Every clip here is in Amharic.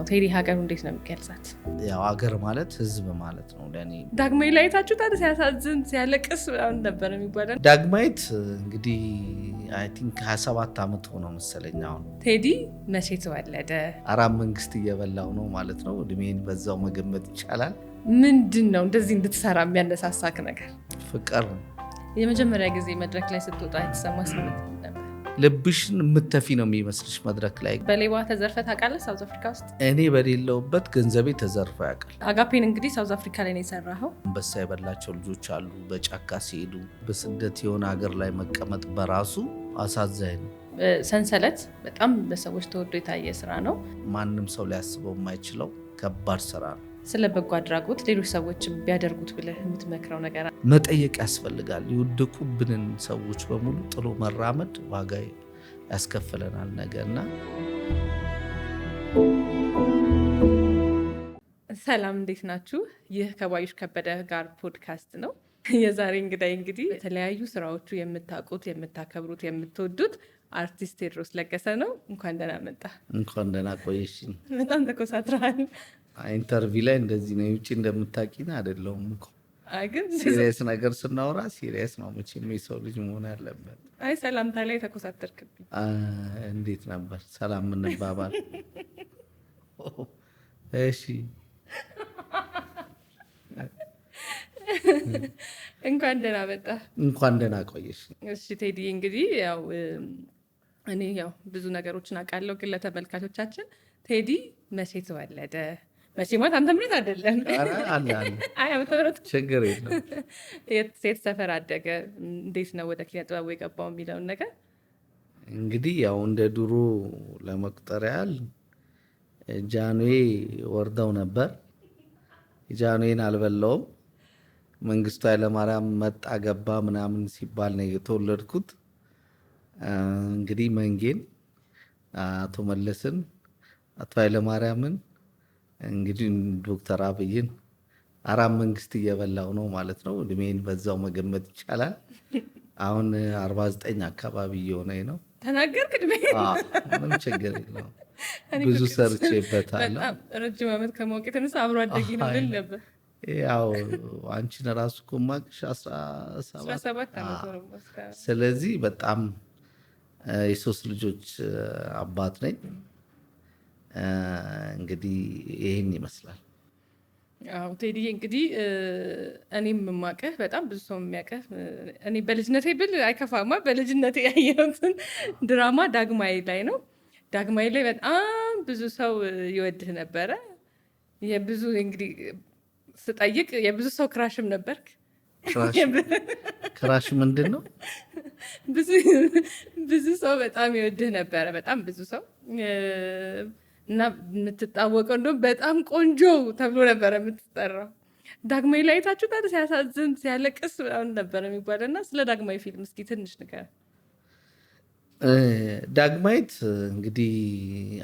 ቴዲ ሀገሩ እንዴት ነው የሚገልጻት? ያው ሀገር ማለት ህዝብ ማለት ነው ለኔ። ዳግማዊ ላይ ታችሁታል? ሲያሳዝን ሲያለቅስ ምናምን ነበር የሚባለው። ዳግማዊት እንግዲህ አይ ቲንክ 27 ዓመት ሆነው መሰለኝ አሁን። ቴዲ መቼ ተወለደ? አራት መንግስት እየበላው ነው ማለት ነው። እድሜን በዛው መገመት ይቻላል። ምንድን ነው እንደዚህ እንድትሰራ የሚያነሳሳክ ነገር? ፍቅር ነው። የመጀመሪያ ጊዜ መድረክ ላይ ስትወጣ የተሰማ ስሜት ነበር? ልብሽን የምትተፊ ነው የሚመስልሽ መድረክ ላይ። በሌባ ተዘርፈ ታውቃለህ? ሳውዝ አፍሪካ ውስጥ እኔ በሌለውበት ገንዘቤ ተዘርፎ ያውቃል። አጋፔን እንግዲህ ሳውዝ አፍሪካ ላይ ነው የሰራኸው። አንበሳ የበላቸው ልጆች አሉ በጫካ ሲሄዱ። በስደት የሆነ ሀገር ላይ መቀመጥ በራሱ አሳዛኝ ነው። ሰንሰለት በጣም በሰዎች ተወዶ የታየ ስራ ነው። ማንም ሰው ሊያስበው የማይችለው ከባድ ስራ ነው። ስለ በጎ አድራጎት ሌሎች ሰዎች ቢያደርጉት ብለህ የምትመክረው ነገር? መጠየቅ ያስፈልጋል። የወደቁብንን ሰዎች በሙሉ ጥሎ መራመድ ዋጋ ያስከፍለናል ነገና። ሰላም፣ እንዴት ናችሁ? ይህ ከባዩሽ ከበደ ጋር ፖድካስት ነው። የዛሬ እንግዳይ እንግዲህ የተለያዩ ስራዎቹ የምታውቁት፣ የምታከብሩት፣ የምትወዱት አርቲስት ቴዎድሮስ ለገሰ ነው። እንኳን ደህና መጣ። እንኳን ደህና ቆየሽኝ። በጣም ተኮሳትረሃል። ኢንተርቪው ላይ እንደዚህ ነው። ውጭ እንደምታውቂኝ አይደለሁም እኮ። ግን ሲሪየስ ነገር ስናወራ ሲሪየስ ነው መቼም የሰው ልጅ መሆን ያለበት። አይ ሰላምታ ላይ ተኮሳተርክብኝ። እንዴት ነበር ሰላም የምንባባል? እሺ እንኳን ደህና መጣ። እንኳን ደህና ቆየሽ። እሺ ቴዲ፣ እንግዲህ ያው እኔ ብዙ ነገሮችን አውቃለሁ፣ ግን ለተመልካቾቻችን ቴዲ መቼ ተወለደ? መቼ ማለት አንተ ምሬት አይደለም። አይ ዓመተ ምሕረት ችግር የለም። ሴት ሰፈር አደገ፣ እንዴት ነው ወደ ኪነ ጥበቡ የገባው የሚለውን ነገር እንግዲህ ያው እንደ ድሮ ለመቁጠር ያህል ጃንዌ ወርደው ነበር። ጃንዌን አልበላውም። መንግስቱ ኃይለማርያም መጣ ገባ ምናምን ሲባል ነው የተወለድኩት። እንግዲህ መንጌን፣ አቶ መለስን፣ አቶ ኃይለማርያምን እንግዲህ ዶክተር አብይን አራት መንግስት እየበላው ነው ማለት ነው። እድሜን በዛው መገመት ይቻላል። አሁን 49 አካባቢ እየሆነ ነው። ተናገርክ እድሜ? ምንም ችግር የለውም። ብዙ ሰርቼበታለሁ። በጣም ረጅም ዓመት ከማወቅ የተነሳ አብሮ አደጊ ነው ልል ነበር። ያው አንቺን ራሱ እኮ የማውቅሽ 17 ዓመት ነው። ስለዚህ በጣም የሶስት ልጆች አባት ነኝ። እንግዲህ ይህን ይመስላል። አዎ ቴዲዬ፣ እንግዲህ እኔም የማውቅህ በጣም ብዙ ሰው የሚያውቅህ፣ እኔ በልጅነቴ ብል አይከፋማ፣ በልጅነቴ ያየሁትን ድራማ ዳግማዊ ላይ ነው። ዳግማዊ ላይ በጣም ብዙ ሰው ይወድህ ነበረ። የብዙ እንግዲህ ስጠይቅ የብዙ ሰው ክራሽም ነበርክ። ክራሽ ምንድን ነው? ብዙ ሰው በጣም ይወድህ ነበረ፣ በጣም ብዙ ሰው እና የምትታወቀው እንደውም በጣም ቆንጆ ተብሎ ነበረ የምትጠራው። ዳግማዊ ላይ ታችሁታል? ሲያሳዝን ሲያለቅስ ምናምን ነበረ የሚባለው። እና ስለ ዳግማዊ ፊልም እስኪ ትንሽ ንገረን። ዳግማዊት እንግዲህ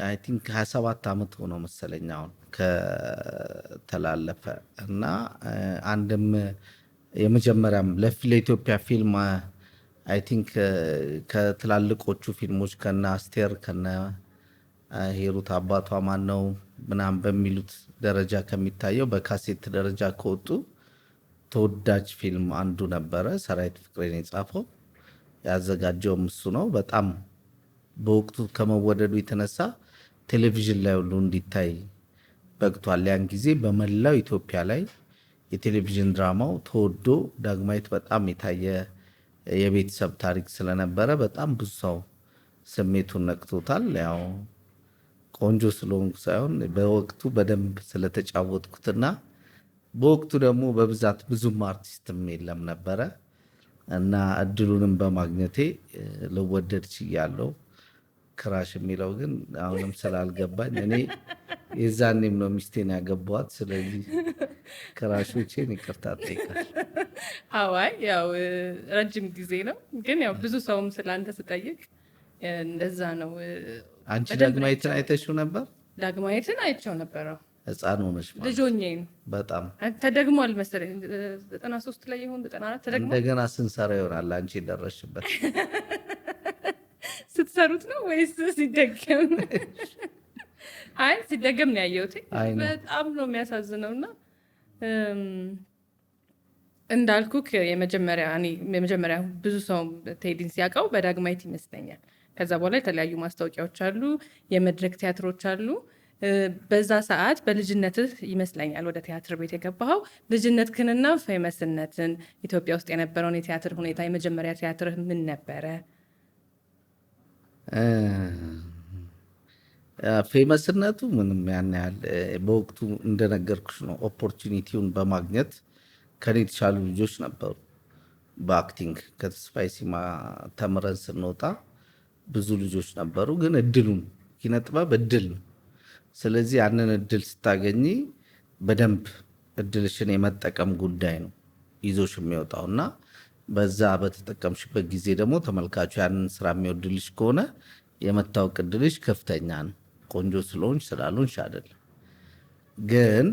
አይ ቲንክ 27 ዓመት ሆነው መሰለኝ አሁን ከተላለፈ እና አንድም የመጀመሪያም ለኢትዮጵያ ፊልም አይ ቲንክ ከትላልቆቹ ፊልሞች ከነ አስቴር ከነ ሄሩት አባቷ ማን ነው ምናምን በሚሉት ደረጃ ከሚታየው በካሴት ደረጃ ከወጡ ተወዳጅ ፊልም አንዱ ነበረ። ሰራዊት ፍቅሬን የጻፈው ያዘጋጀውም እሱ ነው። በጣም በወቅቱ ከመወደዱ የተነሳ ቴሌቪዥን ላይ ሁሉ እንዲታይ በቅቷል። ያን ጊዜ በመላው ኢትዮጵያ ላይ የቴሌቪዥን ድራማው ተወዶ ዳግማዊት በጣም የታየ የቤተሰብ ታሪክ ስለነበረ በጣም ብዙ ሰው ስሜቱን ነቅቶታል። ያው ቆንጆ ስለሆንኩ ሳይሆን በወቅቱ በደንብ ስለተጫወትኩትና በወቅቱ ደግሞ በብዛት ብዙም አርቲስትም የለም ነበረ እና እድሉንም በማግኘቴ ልወደድ ችያለሁ። ክራሽ የሚለው ግን አሁንም ስላልገባኝ እኔ የዛኔም ነው ሚስቴን ያገባዋት። ስለዚህ ክራሾቼን ይቅርታ ጠይቃል። አዋይ ያው ረጅም ጊዜ ነው፣ ግን ያው ብዙ ሰውም ስለአንተ ስጠይቅ እንደዛ ነው። አንቺ ዳግማዊትን አይተሽው ነበር? ዳግማዊትን አይቼው ነበረው። ህፃን ሆነሽ ማለት ልጅ ሆኜ ነው። በጣም ተደግሟል መሰለኝ 93 ላይ ይሁን 94 ተደግሟል። እንደገና ስንሰራ ይሆናል አንቺ የደረስሽበት። ስትሰሩት ነው ወይስ ሲደገም? አይ ሲደገም ነው ያየሁት። አይ ነው። በጣም ነው የሚያሳዝነው። እና እንዳልኩክ የመጀመሪያ ብዙ ሰው ቴዲን ሲያውቀው በዳግማዊት ይመስለኛል። ከዛ በኋላ የተለያዩ ማስታወቂያዎች አሉ፣ የመድረክ ቲያትሮች አሉ። በዛ ሰዓት በልጅነትህ ይመስለኛል ወደ ቲያትር ቤት የገባኸው። ልጅነትህንና ፌመስነትን፣ ኢትዮጵያ ውስጥ የነበረውን የቲያትር ሁኔታ፣ የመጀመሪያ ቲያትርህ ምን ነበረ? ፌመስነቱ ምንም ያን ያህል በወቅቱ እንደነገርኩሽ ነው። ኦፖርቹኒቲውን በማግኘት ከኔ የተሻሉ ልጆች ነበሩ። በአክቲንግ ከተስፋዬ ሲማ ተምረን ስንወጣ ብዙ ልጆች ነበሩ። ግን እድሉን ኪነጥበብ እድል ነው። ስለዚህ ያንን እድል ስታገኝ በደንብ እድልሽን የመጠቀም ጉዳይ ነው ይዞሽ የሚወጣው እና በዛ በተጠቀምሽበት ጊዜ ደግሞ ተመልካቹ ያንን ስራ የሚወድልሽ ከሆነ የመታወቅ እድልሽ ከፍተኛ ነው። ቆንጆ ስለሆንሽ ስላልሆንሽ አይደለም። ግን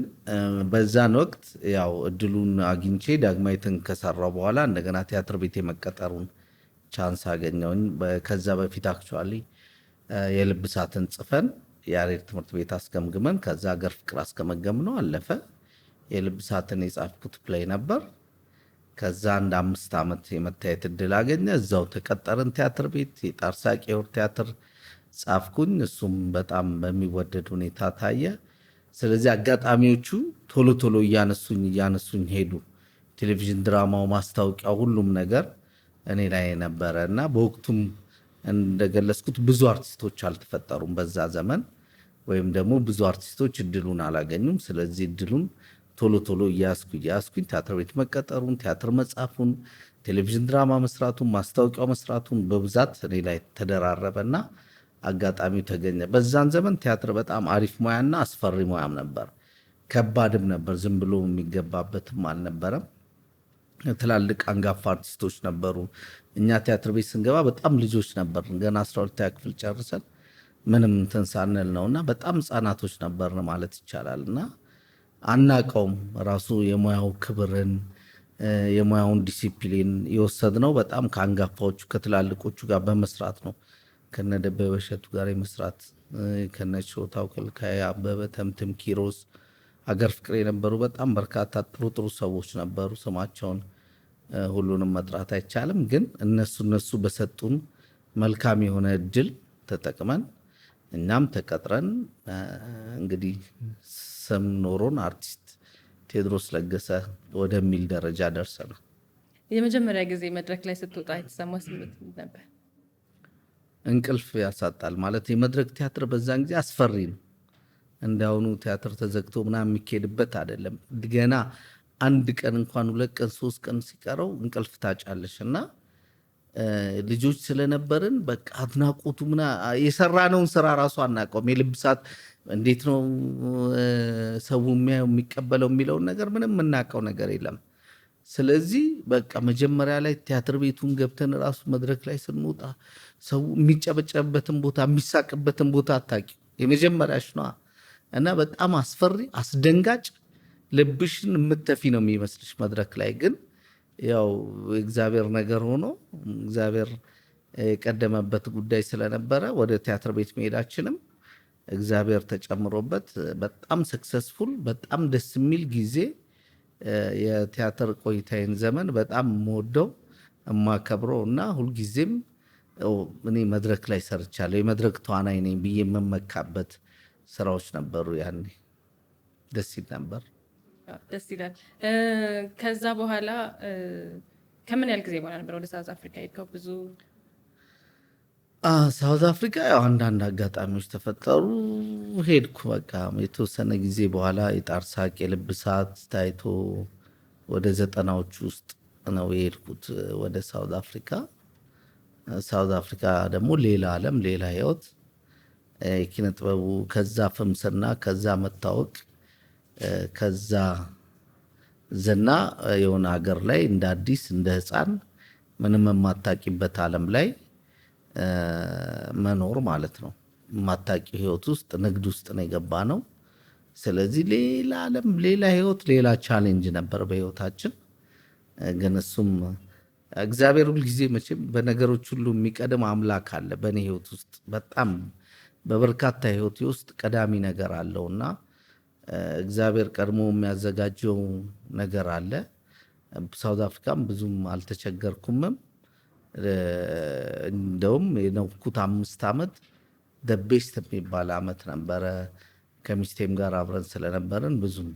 በዛን ወቅት ያው እድሉን አግኝቼ ዳግማዊትን ከሰራው በኋላ እንደገና ቲያትር ቤት የመቀጠሩን ቻንስ አገኘውኝ። ከዛ በፊት አክቹዋሊ የልብ እሳትን ጽፈን የያሬድ ትምህርት ቤት አስገምግመን ከዛ ሀገር ፍቅር አስገመገም ነው አለፈ። የልብ እሳትን የጻፍኩት ፕሌይ ነበር። ከዛ አንድ 5 ዓመት የመታየት እድል አገኘ። እዛው ተቀጠርን ቲያትር ቤት የጣር ሳቂ የወር ቲያትር ጻፍኩኝ። እሱም በጣም በሚወደድ ሁኔታ ታየ። ስለዚህ አጋጣሚዎቹ ቶሎ ቶሎ እያነሱኝ ሄዱ። ቴሌቪዥን ድራማው፣ ማስታወቂያው፣ ሁሉም ነገር እኔ ላይ ነበረ እና በወቅቱም እንደገለጽኩት ብዙ አርቲስቶች አልተፈጠሩም በዛ ዘመን፣ ወይም ደግሞ ብዙ አርቲስቶች እድሉን አላገኙም። ስለዚህ እድሉን ቶሎ ቶሎ እያስኩኝ ቲያትር ቤት መቀጠሩን፣ ቲያትር መጻፉን፣ ቴሌቪዥን ድራማ መስራቱን፣ ማስታወቂያው መስራቱን በብዛት እኔ ላይ ተደራረበና አጋጣሚው ተገኘ። በዛን ዘመን ቲያትር በጣም አሪፍ ሙያና አስፈሪ ሙያም ነበር፣ ከባድም ነበር። ዝም ብሎ የሚገባበትም አልነበረም። ትላልቅ አንጋፋ አርቲስቶች ነበሩ። እኛ ቲያትር ቤት ስንገባ በጣም ልጆች ነበር። ገና 12ኛ ክፍል ጨርሰን ምንም እንትን ሳንል ነው እና በጣም ህጻናቶች ነበርን ማለት ይቻላል። እና አናቀውም ራሱ የሙያው ክብርን የሙያውን ዲሲፕሊን የወሰድነው በጣም ከአንጋፋዎቹ ከትላልቆቹ ጋር በመስራት ነው። ከነደበበ እሸቱ ጋር የመስራት ከነሽታው ከልካይ፣ አበበ ተምትም፣ ኪሮስ፣ ሀገር ፍቅር የነበሩ በጣም በርካታ ጥሩ ጥሩ ሰዎች ነበሩ። ስማቸውን ሁሉንም መጥራት አይቻልም። ግን እነሱ በሰጡን መልካም የሆነ እድል ተጠቅመን እኛም ተቀጥረን እንግዲህ ስም ኖሮን አርቲስት ቴዎድሮስ ለገሰ ወደሚል ደረጃ ደርሰናል። የመጀመሪያ ጊዜ መድረክ ላይ ስትወጣ የተሰማ ስሜት ነበር? እንቅልፍ ያሳጣል። ማለት የመድረክ ቲያትር በዛን ጊዜ አስፈሪ ነው። እንዳሁኑ ቲያትር ተዘግቶ ምናምን የሚካሄድበት አይደለም። ገና አንድ ቀን እንኳን 2 ቀን 3 ቀን ሲቀረው እንቅልፍ ታጫለሽ እና ልጆች ስለነበርን በቃ አድናቆቱ የሰራነውን ስራ ራሱ አናውቀውም። የልብ እሳት እንዴት ነው ሰው የሚያየው የሚቀበለው የሚለውን ነገር ምንም የምናውቀው ነገር የለም። ስለዚህ በቃ መጀመሪያ ላይ ቲያትር ቤቱን ገብተን ራሱ መድረክ ላይ ስንወጣ ሰው የሚጨበጨብበትን ቦታ የሚሳቅበትን ቦታ አታውቂው። የመጀመሪያሽ ነዋ እና በጣም አስፈሪ አስደንጋጭ፣ ልብሽን የምትተፊ ነው የሚመስልሽ። መድረክ ላይ ግን ያው እግዚአብሔር ነገር ሆኖ እግዚአብሔር የቀደመበት ጉዳይ ስለነበረ ወደ ቲያትር ቤት መሄዳችንም እግዚአብሔር ተጨምሮበት በጣም ሰክሰስፉል፣ በጣም ደስ የሚል ጊዜ የቲያትር ቆይታዬን ዘመን በጣም የምወደው የማከብረው እና ሁልጊዜም እኔ መድረክ ላይ ሰርቻለሁ የመድረክ ተዋናይ ነኝ ብዬ የምመካበት ስራዎች ነበሩ። ያኔ ደስ ይል ነበር። ደስ ይላል። ከዛ በኋላ ከምን ያህል ጊዜ በኋላ ነበር ወደ ሳውዝ አፍሪካ ሄድከው? ብዙ ሳውዝ አፍሪካ ያው አንዳንድ አጋጣሚዎች ተፈጠሩ፣ ሄድኩ። በቃ የተወሰነ ጊዜ በኋላ የጣር ሳቂ የልብ እሳት ታይቶ ወደ 90ዎቹ ውስጥ ነው የሄድኩት ወደ ሳውዝ አፍሪካ። ሳውዝ አፍሪካ ደግሞ ሌላ ዓለም ሌላ ህይወት፣ የኪነ ጥበቡ ከዛ ፍምስና ከዛ መታወቅ ከዛ ዝና የሆነ ሀገር ላይ እንደ አዲስ እንደ ህፃን ምንም የማታቂበት ዓለም ላይ መኖር ማለት ነው። የማታቂ ህይወት ውስጥ ንግድ ውስጥ ነው የገባ ነው። ስለዚህ ሌላ ዓለም ሌላ ህይወት ሌላ ቻሌንጅ ነበር በህይወታችን። ግን እሱም እግዚአብሔር ሁልጊዜ መቼም በነገሮች ሁሉ የሚቀድም አምላክ አለ። በእኔ ህይወት ውስጥ በጣም በበርካታ ህይወቴ ውስጥ ቀዳሚ ነገር አለውና እግዚአብሔር ቀድሞ የሚያዘጋጀው ነገር አለ። ሳውዝ አፍሪካም ብዙም አልተቸገርኩምም። እንደውም የነኩት 5 ዓመት ቤስት የሚባል ዓመት ነበረ። ከሚስቴም ጋር አብረን ስለነበርን ብዙም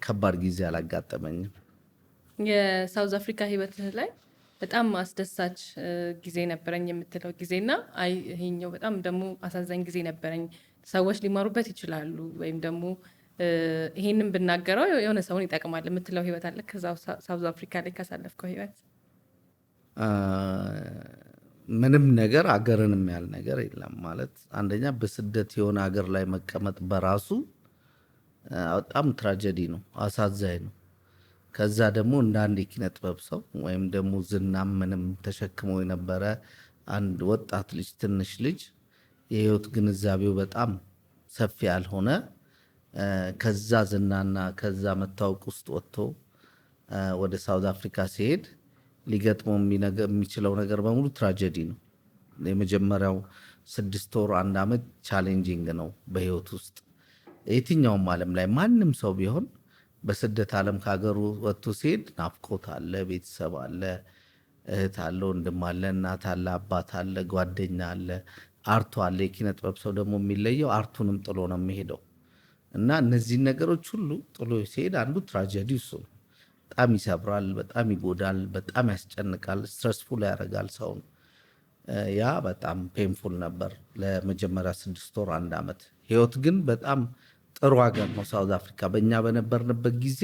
ከባድ ጊዜ አላጋጠመኝም። የሳውዝ አፍሪካ ህይወትህ ላይ በጣም አስደሳች ጊዜ ነበረኝ የምትለው ጊዜና አይ ይሄኛው በጣም ደግሞ አሳዛኝ ጊዜ ነበረኝ ሰዎች ሊማሩበት ይችላሉ ወይም ደግሞ ይሄንን ብናገረው የሆነ ሰውን ይጠቅማል የምትለው ህይወት አለ ከዛው ሳውዝ አፍሪካ ላይ ካሳለፍከው ህይወት? ምንም ነገር አገርንም ያህል ነገር የለም። ማለት አንደኛ በስደት የሆነ ሀገር ላይ መቀመጥ በራሱ በጣም ትራጀዲ ነው፣ አሳዛኝ ነው። ከዛ ደግሞ እንደ አንድ የኪነ ጥበብ ሰው ወይም ደግሞ ዝናም ምንም ተሸክመው የነበረ አንድ ወጣት ልጅ ትንሽ ልጅ የህይወት ግንዛቤው በጣም ሰፊ ያልሆነ ከዛ ዝናና ከዛ መታወቅ ውስጥ ወጥቶ ወደ ሳውዝ አፍሪካ ሲሄድ ሊገጥመው የሚችለው ነገር በሙሉ ትራጀዲ ነው። የመጀመሪያው 6 ወር 1 ዓመት ቻሌንጂንግ ነው በህይወት ውስጥ። የትኛውም ዓለም ላይ ማንም ሰው ቢሆን በስደት ዓለም ከሀገሩ ወጥቶ ሲሄድ ናፍቆት አለ፣ ቤተሰብ አለ፣ እህት አለ፣ ወንድም አለ፣ እናት አለ፣ አባት አለ፣ ጓደኛ አለ፣ አርቱ አለ። የኪነ ጥበብ ሰው ደግሞ የሚለየው አርቱንም ጥሎ ነው የሚሄደው እና እነዚህን ነገሮች ሁሉ ጥሎ ሲሄድ አንዱ ትራጀዲ እሱ ነው። በጣም ይሰብራል፣ በጣም ይጎዳል፣ በጣም ያስጨንቃል፣ ስትረስፉል ያደርጋል ሰውን። ያ በጣም ፔንፉል ነበር ለመጀመሪያ 6 ወር 1 ዓመት። ህይወት ግን በጣም ጥሩ ሀገር ነው ሳውዝ አፍሪካ። በእኛ በነበርንበት ጊዜ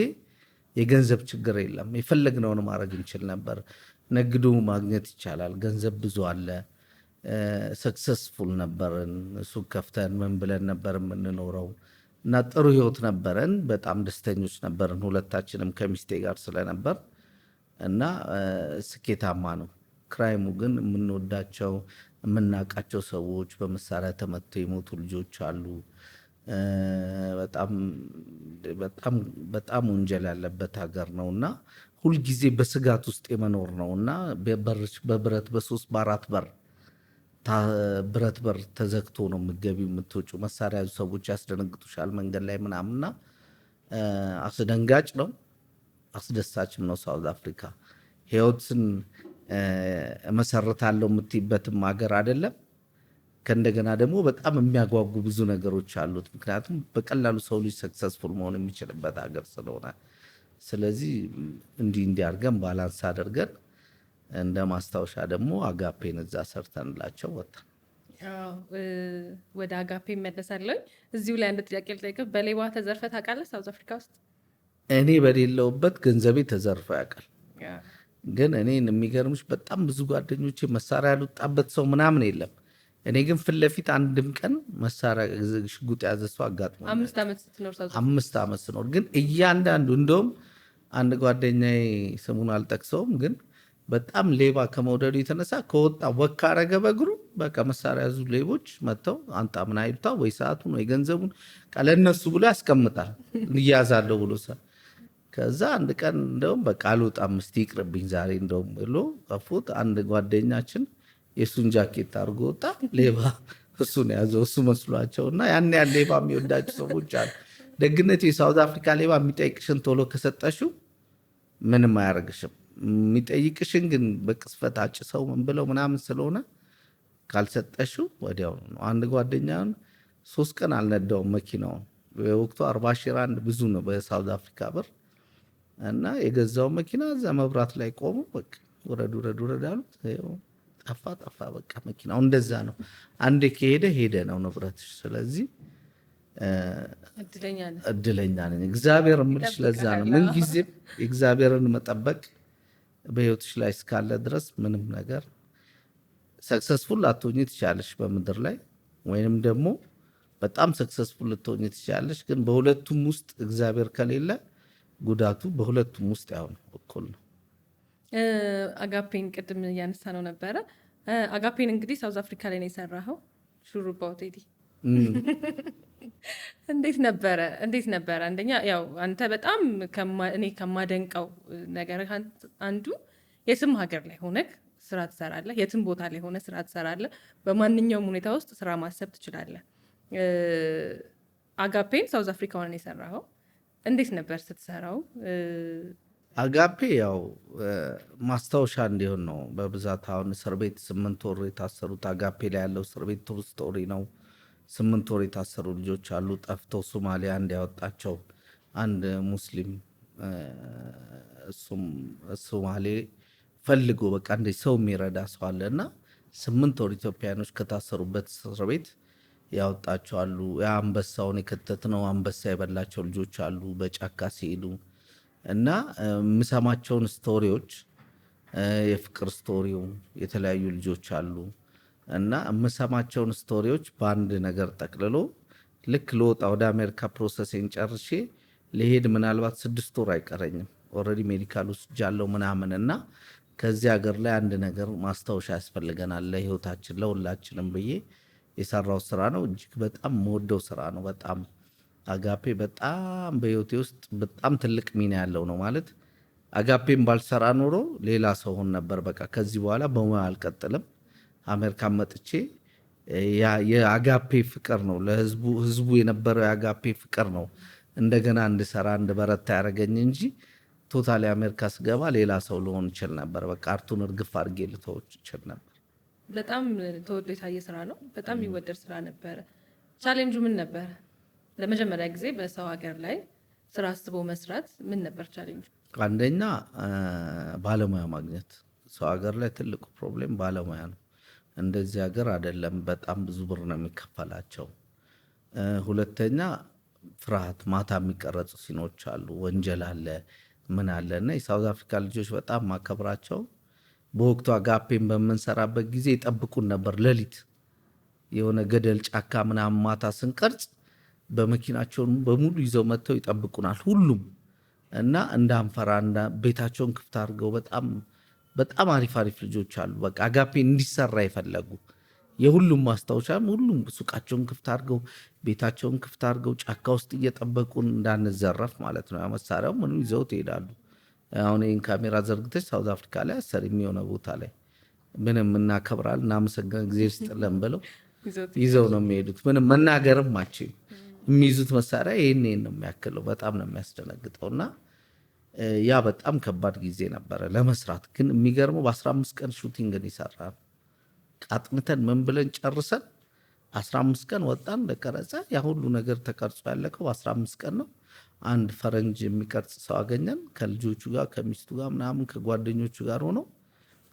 የገንዘብ ችግር የለም። የፈለግነውን ማድረግ እንችል ነበር። ነግዶ ማግኘት ይቻላል። ገንዘብ ብዙ አለ። ሰክሰስፉል ነበርን። ሱቅ ከፍተን ምን ብለን ነበር የምንኖረው እና ጥሩ ህይወት ነበረን። በጣም ደስተኞች ነበርን ሁለታችንም ከሚስቴ ጋር ስለነበር እና ስኬታማ ነው። ክራይሙ ግን የምንወዳቸው የምናውቃቸው ሰዎች በመሳሪያ ተመተው የሞቱ ልጆች አሉ። በጣም ወንጀል ያለበት ሀገር ነው እና ሁልጊዜ በስጋት ውስጥ የመኖር ነው እና በብረት በ3 በ4 ብረት በር ተዘግቶ ነው የምትገቢው የምትወጪው። መሳሪያ ያዙ ሰዎች ያስደነግጡሻል መንገድ ላይ ምናምንና አስደንጋጭ ነው፣ አስደሳችም ነው ሳውዝ አፍሪካ። ህይወትን እመሰርታለሁ የምትይበትም ሀገር አይደለም። ከእንደገና ደግሞ በጣም የሚያጓጉ ብዙ ነገሮች አሉት። ምክንያቱም በቀላሉ ሰው ልጅ ሰክሰስፉል መሆን የሚችልበት ሀገር ስለሆነ፣ ስለዚህ እንዲህ አድርገን ባላንስ አድርገን እንደ ማስታወሻ ደግሞ አጋፔን እዛ ሰርተንላቸው ወጣን። ወደ አጋፔ መለሳለሁ። እዚሁ ላይ አንድ ጥያቄ ልጠይቅህ። በሌባ ተዘርፈ ታውቃለህ ሳውዝ አፍሪካ ውስጥ? እኔ በሌለውበት ገንዘቤ ተዘርፎ ያውቃል። ግን እኔን የሚገርምሽ በጣም ብዙ ጓደኞቼ መሳሪያ ያልወጣበት ሰው ምናምን የለም። እኔ ግን ፊት ለፊት አንድም ቀን መሳሪያ ሽጉጥ ያዘ ሰው አጋጥሞ 5 ዓመት ስትኖር 5 ዓመት ስኖር ግን እያንዳንዱ እንደውም አንድ ጓደኛዬ ስሙን አልጠቅሰውም ግን በጣም ሌባ ከመውደዱ የተነሳ ከወጣ ወካ አረገ በእግሩ በቃ መሳሪያ ያዙ ሌቦች መጥተው አንጣ ምን አይሉታ ወይ ሰዓቱን ወይ ገንዘቡን ለነሱ ብሎ ያስቀምጣል እያዛለሁ ብሎ ከዛ አንድ ቀን እንደውም በቃ አልወጣም እስቲ ይቅርብኝ ዛሬ እንደውም ብሎ ከፉት አንድ ጓደኛችን የሱን ጃኬት አድርጎ ወጣ። ሌባ እሱን ያዘው እሱ መስሏቸውና ያን ሌባ የሚወዳቸው ሰዎች አሉ። ደግነቱ የሳውዝ አፍሪካ ሌባ የሚጠይቅሽን ቶሎ ከሰጠሽው ምንም አያደርግሽም። የሚጠይቅሽን ግን በቅስፈት አጭሰው ምን ብለው ምናምን ስለሆነ ካልሰጠሽው ወዲያው ነው። አንድ ጓደኛውን 3 ቀን አልነዳውም መኪናውን። በወቅቱ 40 ሺህ ራንድ ብዙ ነው በሳውዝ አፍሪካ ብር እና የገዛው መኪና እዛ መብራት ላይ ቆሞ በቃ ውረድ አሉት። ጠፋ በቃ መኪናው። እንደዛ ነው። አንዴ ከሄደ ሄደ ነው ንብረትሽ። ስለዚህ እድለኛ ነኝ እግዚአብሔር እምልሽ። ለዛ ነው ምንጊዜም እግዚአብሔርን መጠበቅ በህይወትሽ ላይ እስካለ ድረስ ምንም ነገር ሰክሰስፉል ላትሆኚ ትችያለሽ በምድር ላይ ወይንም ደግሞ በጣም ሰክሰስፉል ልትሆኚ ትችያለሽ። ግን በሁለቱም ውስጥ እግዚአብሔር ከሌለ ጉዳቱ በሁለቱም ውስጥ ያው ነው፣ እኩል ነው። አጋፔን ቅድም እያነሳ ነው ነበረ። አጋፔን እንግዲህ ሳውዝ አፍሪካ ላይ ነው የሰራኸው። ሹሩባው ቴዲ እንዴት ነበረ? አንደኛ ያው አንተ በጣም እኔ ከማደንቀው ነገር አንዱ የስም ሀገር ላይ ሆነክ ስራ ትሰራለህ። የትም ቦታ ላይ ሆነ ስራ ትሰራለህ። በማንኛውም ሁኔታ ውስጥ ስራ ማሰብ ትችላለህ። አጋፔን ሳውዝ አፍሪካ ሆነን የሰራኸው እንዴት ነበር ስትሰራው? አጋፔ ያው ማስታወሻ እንዲሆን ነው በብዛት። አሁን እስር ቤት 8 ወር የታሰሩት አጋፔ ላይ ያለው እስር ቤት ትሩ ስቶሪ ነው። 8 ወር የታሰሩ ልጆች አሉ። ጠፍተው ሶማሊያ እንዲያወጣቸው አንድ ሙስሊም እሱም ሶማሌ ፈልጎ በቃ እንደ ሰው የሚረዳ ሰው አለ እና 8 ወር ኢትዮጵያኖች ከታሰሩበት እስር ቤት ያወጣቸው አሉ። አንበሳውን የከተትነው አንበሳ የበላቸው ልጆች አሉ በጫካ ሲሄዱ እና የምሰማቸውን ስቶሪዎች የፍቅር ስቶሪው የተለያዩ ልጆች አሉ እና የምሰማቸውን ስቶሪዎች በአንድ ነገር ጠቅልሎ ልክ ልወጣ ወደ አሜሪካ ፕሮሰሴን ጨርሼ ልሄድ ምናልባት 6 ወር አይቀረኝም። ኦልሬዲ ሜዲካል ወስጃለሁ ምናምን እና ከዚህ ሀገር ላይ አንድ ነገር ማስታወሻ ያስፈልገናል ለህይወታችን ለሁላችንም ብዬ የሰራው ስራ ነው። እጅግ በጣም የምወደው ስራ ነው። በጣም አጋፔ በጣም በህይወቴ ውስጥ በጣም ትልቅ ሚና ያለው ነው። ማለት አጋፔን ባልሰራ ኖሮ ሌላ ሰው ሆን ነበር። በቃ ከዚህ በኋላ በሙያ አልቀጥልም። አሜሪካን መጥቼ የአጋፔ ፍቅር ነው ህዝቡ የነበረው የአጋፔ ፍቅር ነው እንደገና እንድሰራ እንድበረታ ያደረገኝ እንጂ ቶታሊ አሜሪካ ስገባ ሌላ ሰው ልሆን ይችል ነበር። በቃ አርቱን እርግፍ አድርጌ ልተው ይችል ነበር። በጣም ተወዶ የታየ ስራ ነው። በጣም የሚወደድ ስራ ነበረ። ቻሌንጁ ምን ነበረ? ለመጀመሪያ ጊዜ በሰው ሀገር ላይ ስራ አስቦ መስራት ምን ነበር ቻሌንጁ? አንደኛ ባለሙያ ማግኘት። ሰው ሀገር ላይ ትልቁ ፕሮብሌም ባለሙያ ነው። እንደዚህ ሀገር አይደለም። በጣም ብዙ ብር ነው የሚከፈላቸው። ሁለተኛ ፍርሃት። ማታ የሚቀረጹ ሲኖች አሉ፣ ወንጀል አለ፣ ምን አለ እና የሳውዝ አፍሪካ ልጆች በጣም ማከብራቸው በወቅቱ አጋፔን በምንሰራበት ጊዜ ይጠብቁን ነበር። ሌሊት የሆነ ገደል ጫካ ምናምን ማታ ስንቀርጽ በመኪናቸውን በሙሉ ይዘው መጥተው ይጠብቁናል ሁሉም እና እንዳንፈራ ቤታቸውን ክፍት አድርገው በጣም አሪፍ ልጆች አሉ። በቃ አጋፔን እንዲሰራ የፈለጉ የሁሉም ማስታወሻ ሁሉም ሱቃቸውን ክፍት አድርገው ቤታቸውን ክፍት አድርገው ጫካ ውስጥ እየጠበቁን እንዳንዘረፍ ማለት ነው። መሳሪያው ምኑ ይዘው ትሄዳሉ። አሁን ይህን ካሜራ ዘርግተች ሳውዝ አፍሪካ ላይ አሰር የሚሆነ ቦታ ላይ ምንም እናከብራል እናመሰግን ጊዜ ስጥለን ብለው ይዘው ነው የሚሄዱት። ምንም መናገርም አችም የሚይዙት መሳሪያ ይህን ነው የሚያክለው። በጣም ነው የሚያስደነግጠው እና ያ በጣም ከባድ ጊዜ ነበረ ለመስራት። ግን የሚገርመው በ15 ቀን ሹቲንግን ይሰራል። ቃጥንተን ምን ብለን ጨርሰን 15 ቀን ወጣን ለቀረጸ። ያ ሁሉ ነገር ተቀርጾ ያለቀው በ15 ቀን ነው። አንድ ፈረንጅ የሚቀርጽ ሰው አገኘን ከልጆቹ ጋር ከሚስቱ ጋር ምናምን ከጓደኞቹ ጋር ሆነው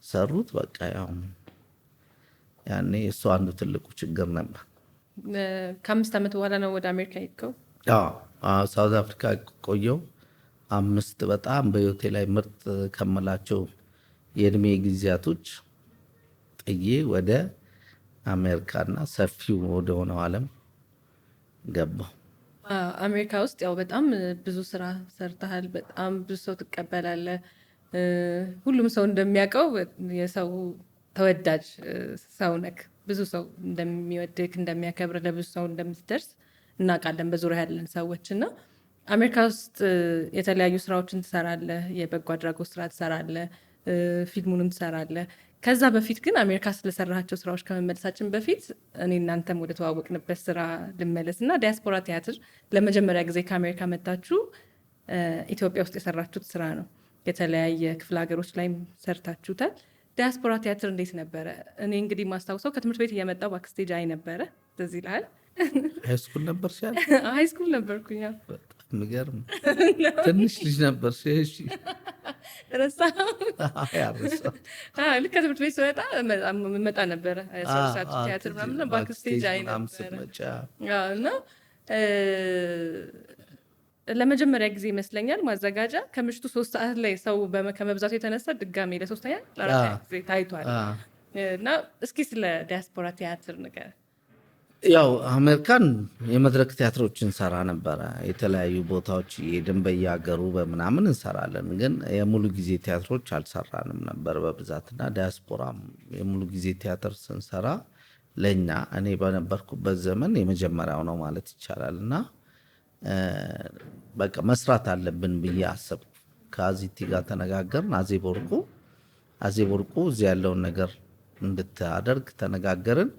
ሰሩት። በቃ ያኔ እሱ አንዱ ትልቁ ችግር ነበር። ከ5 ዓመት በኋላ ነው ወደ አሜሪካ ሄድከው? ሳውዝ አፍሪካ ቆየው 5 በጣም በህይወቴ ላይ ምርጥ ከምላቸው የእድሜ ጊዜያቶች ጥዬ ወደ አሜሪካና ሰፊው ወደ ሆነው ዓለም ገባው። አሜሪካ ውስጥ ያው በጣም ብዙ ስራ ሰርተሃል። በጣም ብዙ ሰው ትቀበላለህ። ሁሉም ሰው እንደሚያውቀው የሰው ተወዳጅ ሰው ነክ። ብዙ ሰው እንደሚወድክ እንደሚያከብር ለብዙ ሰው እንደምትደርስ እናውቃለን በዙሪያ ያለን ሰዎች እና አሜሪካ ውስጥ የተለያዩ ስራዎችን ትሰራለህ። የበጎ አድራጎት ስራ ትሰራለህ፣ ፊልሙንም ትሰራለህ። ከዛ በፊት ግን አሜሪካ ስለሰራቸው ስራዎች ከመመለሳችን በፊት እኔ እናንተም ወደ ተዋወቅንበት ስራ ልመለስ እና ዲያስፖራ ቲያትር ለመጀመሪያ ጊዜ ከአሜሪካ መታችሁ ኢትዮጵያ ውስጥ የሰራችሁት ስራ ነው። የተለያየ ክፍለ ሀገሮች ላይም ሰርታችሁታል። ዲያስፖራ ቲያትር እንዴት ነበረ? እኔ እንግዲህ ማስታውሰው ከትምህርት ቤት እየመጣው ባክስቴጅ አይ ነበረ። ስለዚህ ይልሃል ሃይስኩል ነበር ሲያል ሃይስኩል ነበርኩኝ። የሚገርም ትንሽ ልጅ ነበር። ረሳ ልክ ከትምህርት ቤት ስወጣ መጣ ነበረ ቲያትር ምናምን ባክስቴጅ አይ ነበረ እና ለመጀመሪያ ጊዜ ይመስለኛል ማዘጋጃ ከምሽቱ 3 ሰዓት ላይ ሰው ከመብዛቱ የተነሳ ድጋሜ ለ3ኛ ለ4ኛ ጊዜ ታይቷል። እና እስኪ ስለ ዲያስፖራ ቲያትር ነገር። ያው አሜሪካን የመድረክ ቲያትሮችን እንሰራ ነበረ። የተለያዩ ቦታዎች የሄድን በየሀገሩ በምናምን እንሰራለን። ግን የሙሉ ጊዜ ቲያትሮች አልሰራንም ነበር በብዛትና ዲያስፖራም የሙሉ ጊዜ ቲያትር ስንሰራ ለእኛ እኔ በነበርኩበት ዘመን የመጀመሪያው ነው ማለት ይቻላል። እና በቃ መስራት አለብን ብዬ አሰብኩ። ከአዚቲ ጋር ተነጋገርን። አዜብ ወርቁ አዜብ ወርቁ እዚህ ያለውን ነገር እንድታደርግ ተነጋገርን።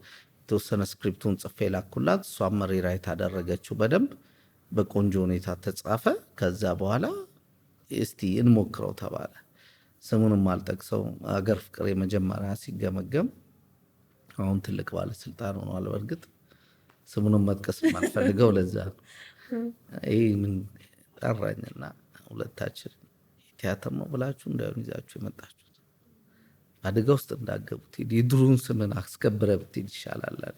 የተወሰነ ስክሪፕቱን ጽፌ ላኩላት። እሷም ሪራይት አደረገችው በደንብ በቆንጆ ሁኔታ ተጻፈ። ከዛ በኋላ እስቲ እንሞክረው ተባለ። ስሙንም አልጠቅሰው አገር ፍቅር የመጀመሪያ ሲገመገም አሁን ትልቅ ባለስልጣን ሆኗል። በእርግጥ ስሙንም መጥቀስ ማልፈልገው ለዛ ነው። ይህ ምን ጠራኝና ሁለታችን ቲያትር ነው ብላችሁ እንዳይሆን ይዛችሁ የመጣችሁት አደጋ ውስጥ እንዳገቡት የድሩን ስምን አስከብረ ብትሄድ ይሻላል አለ።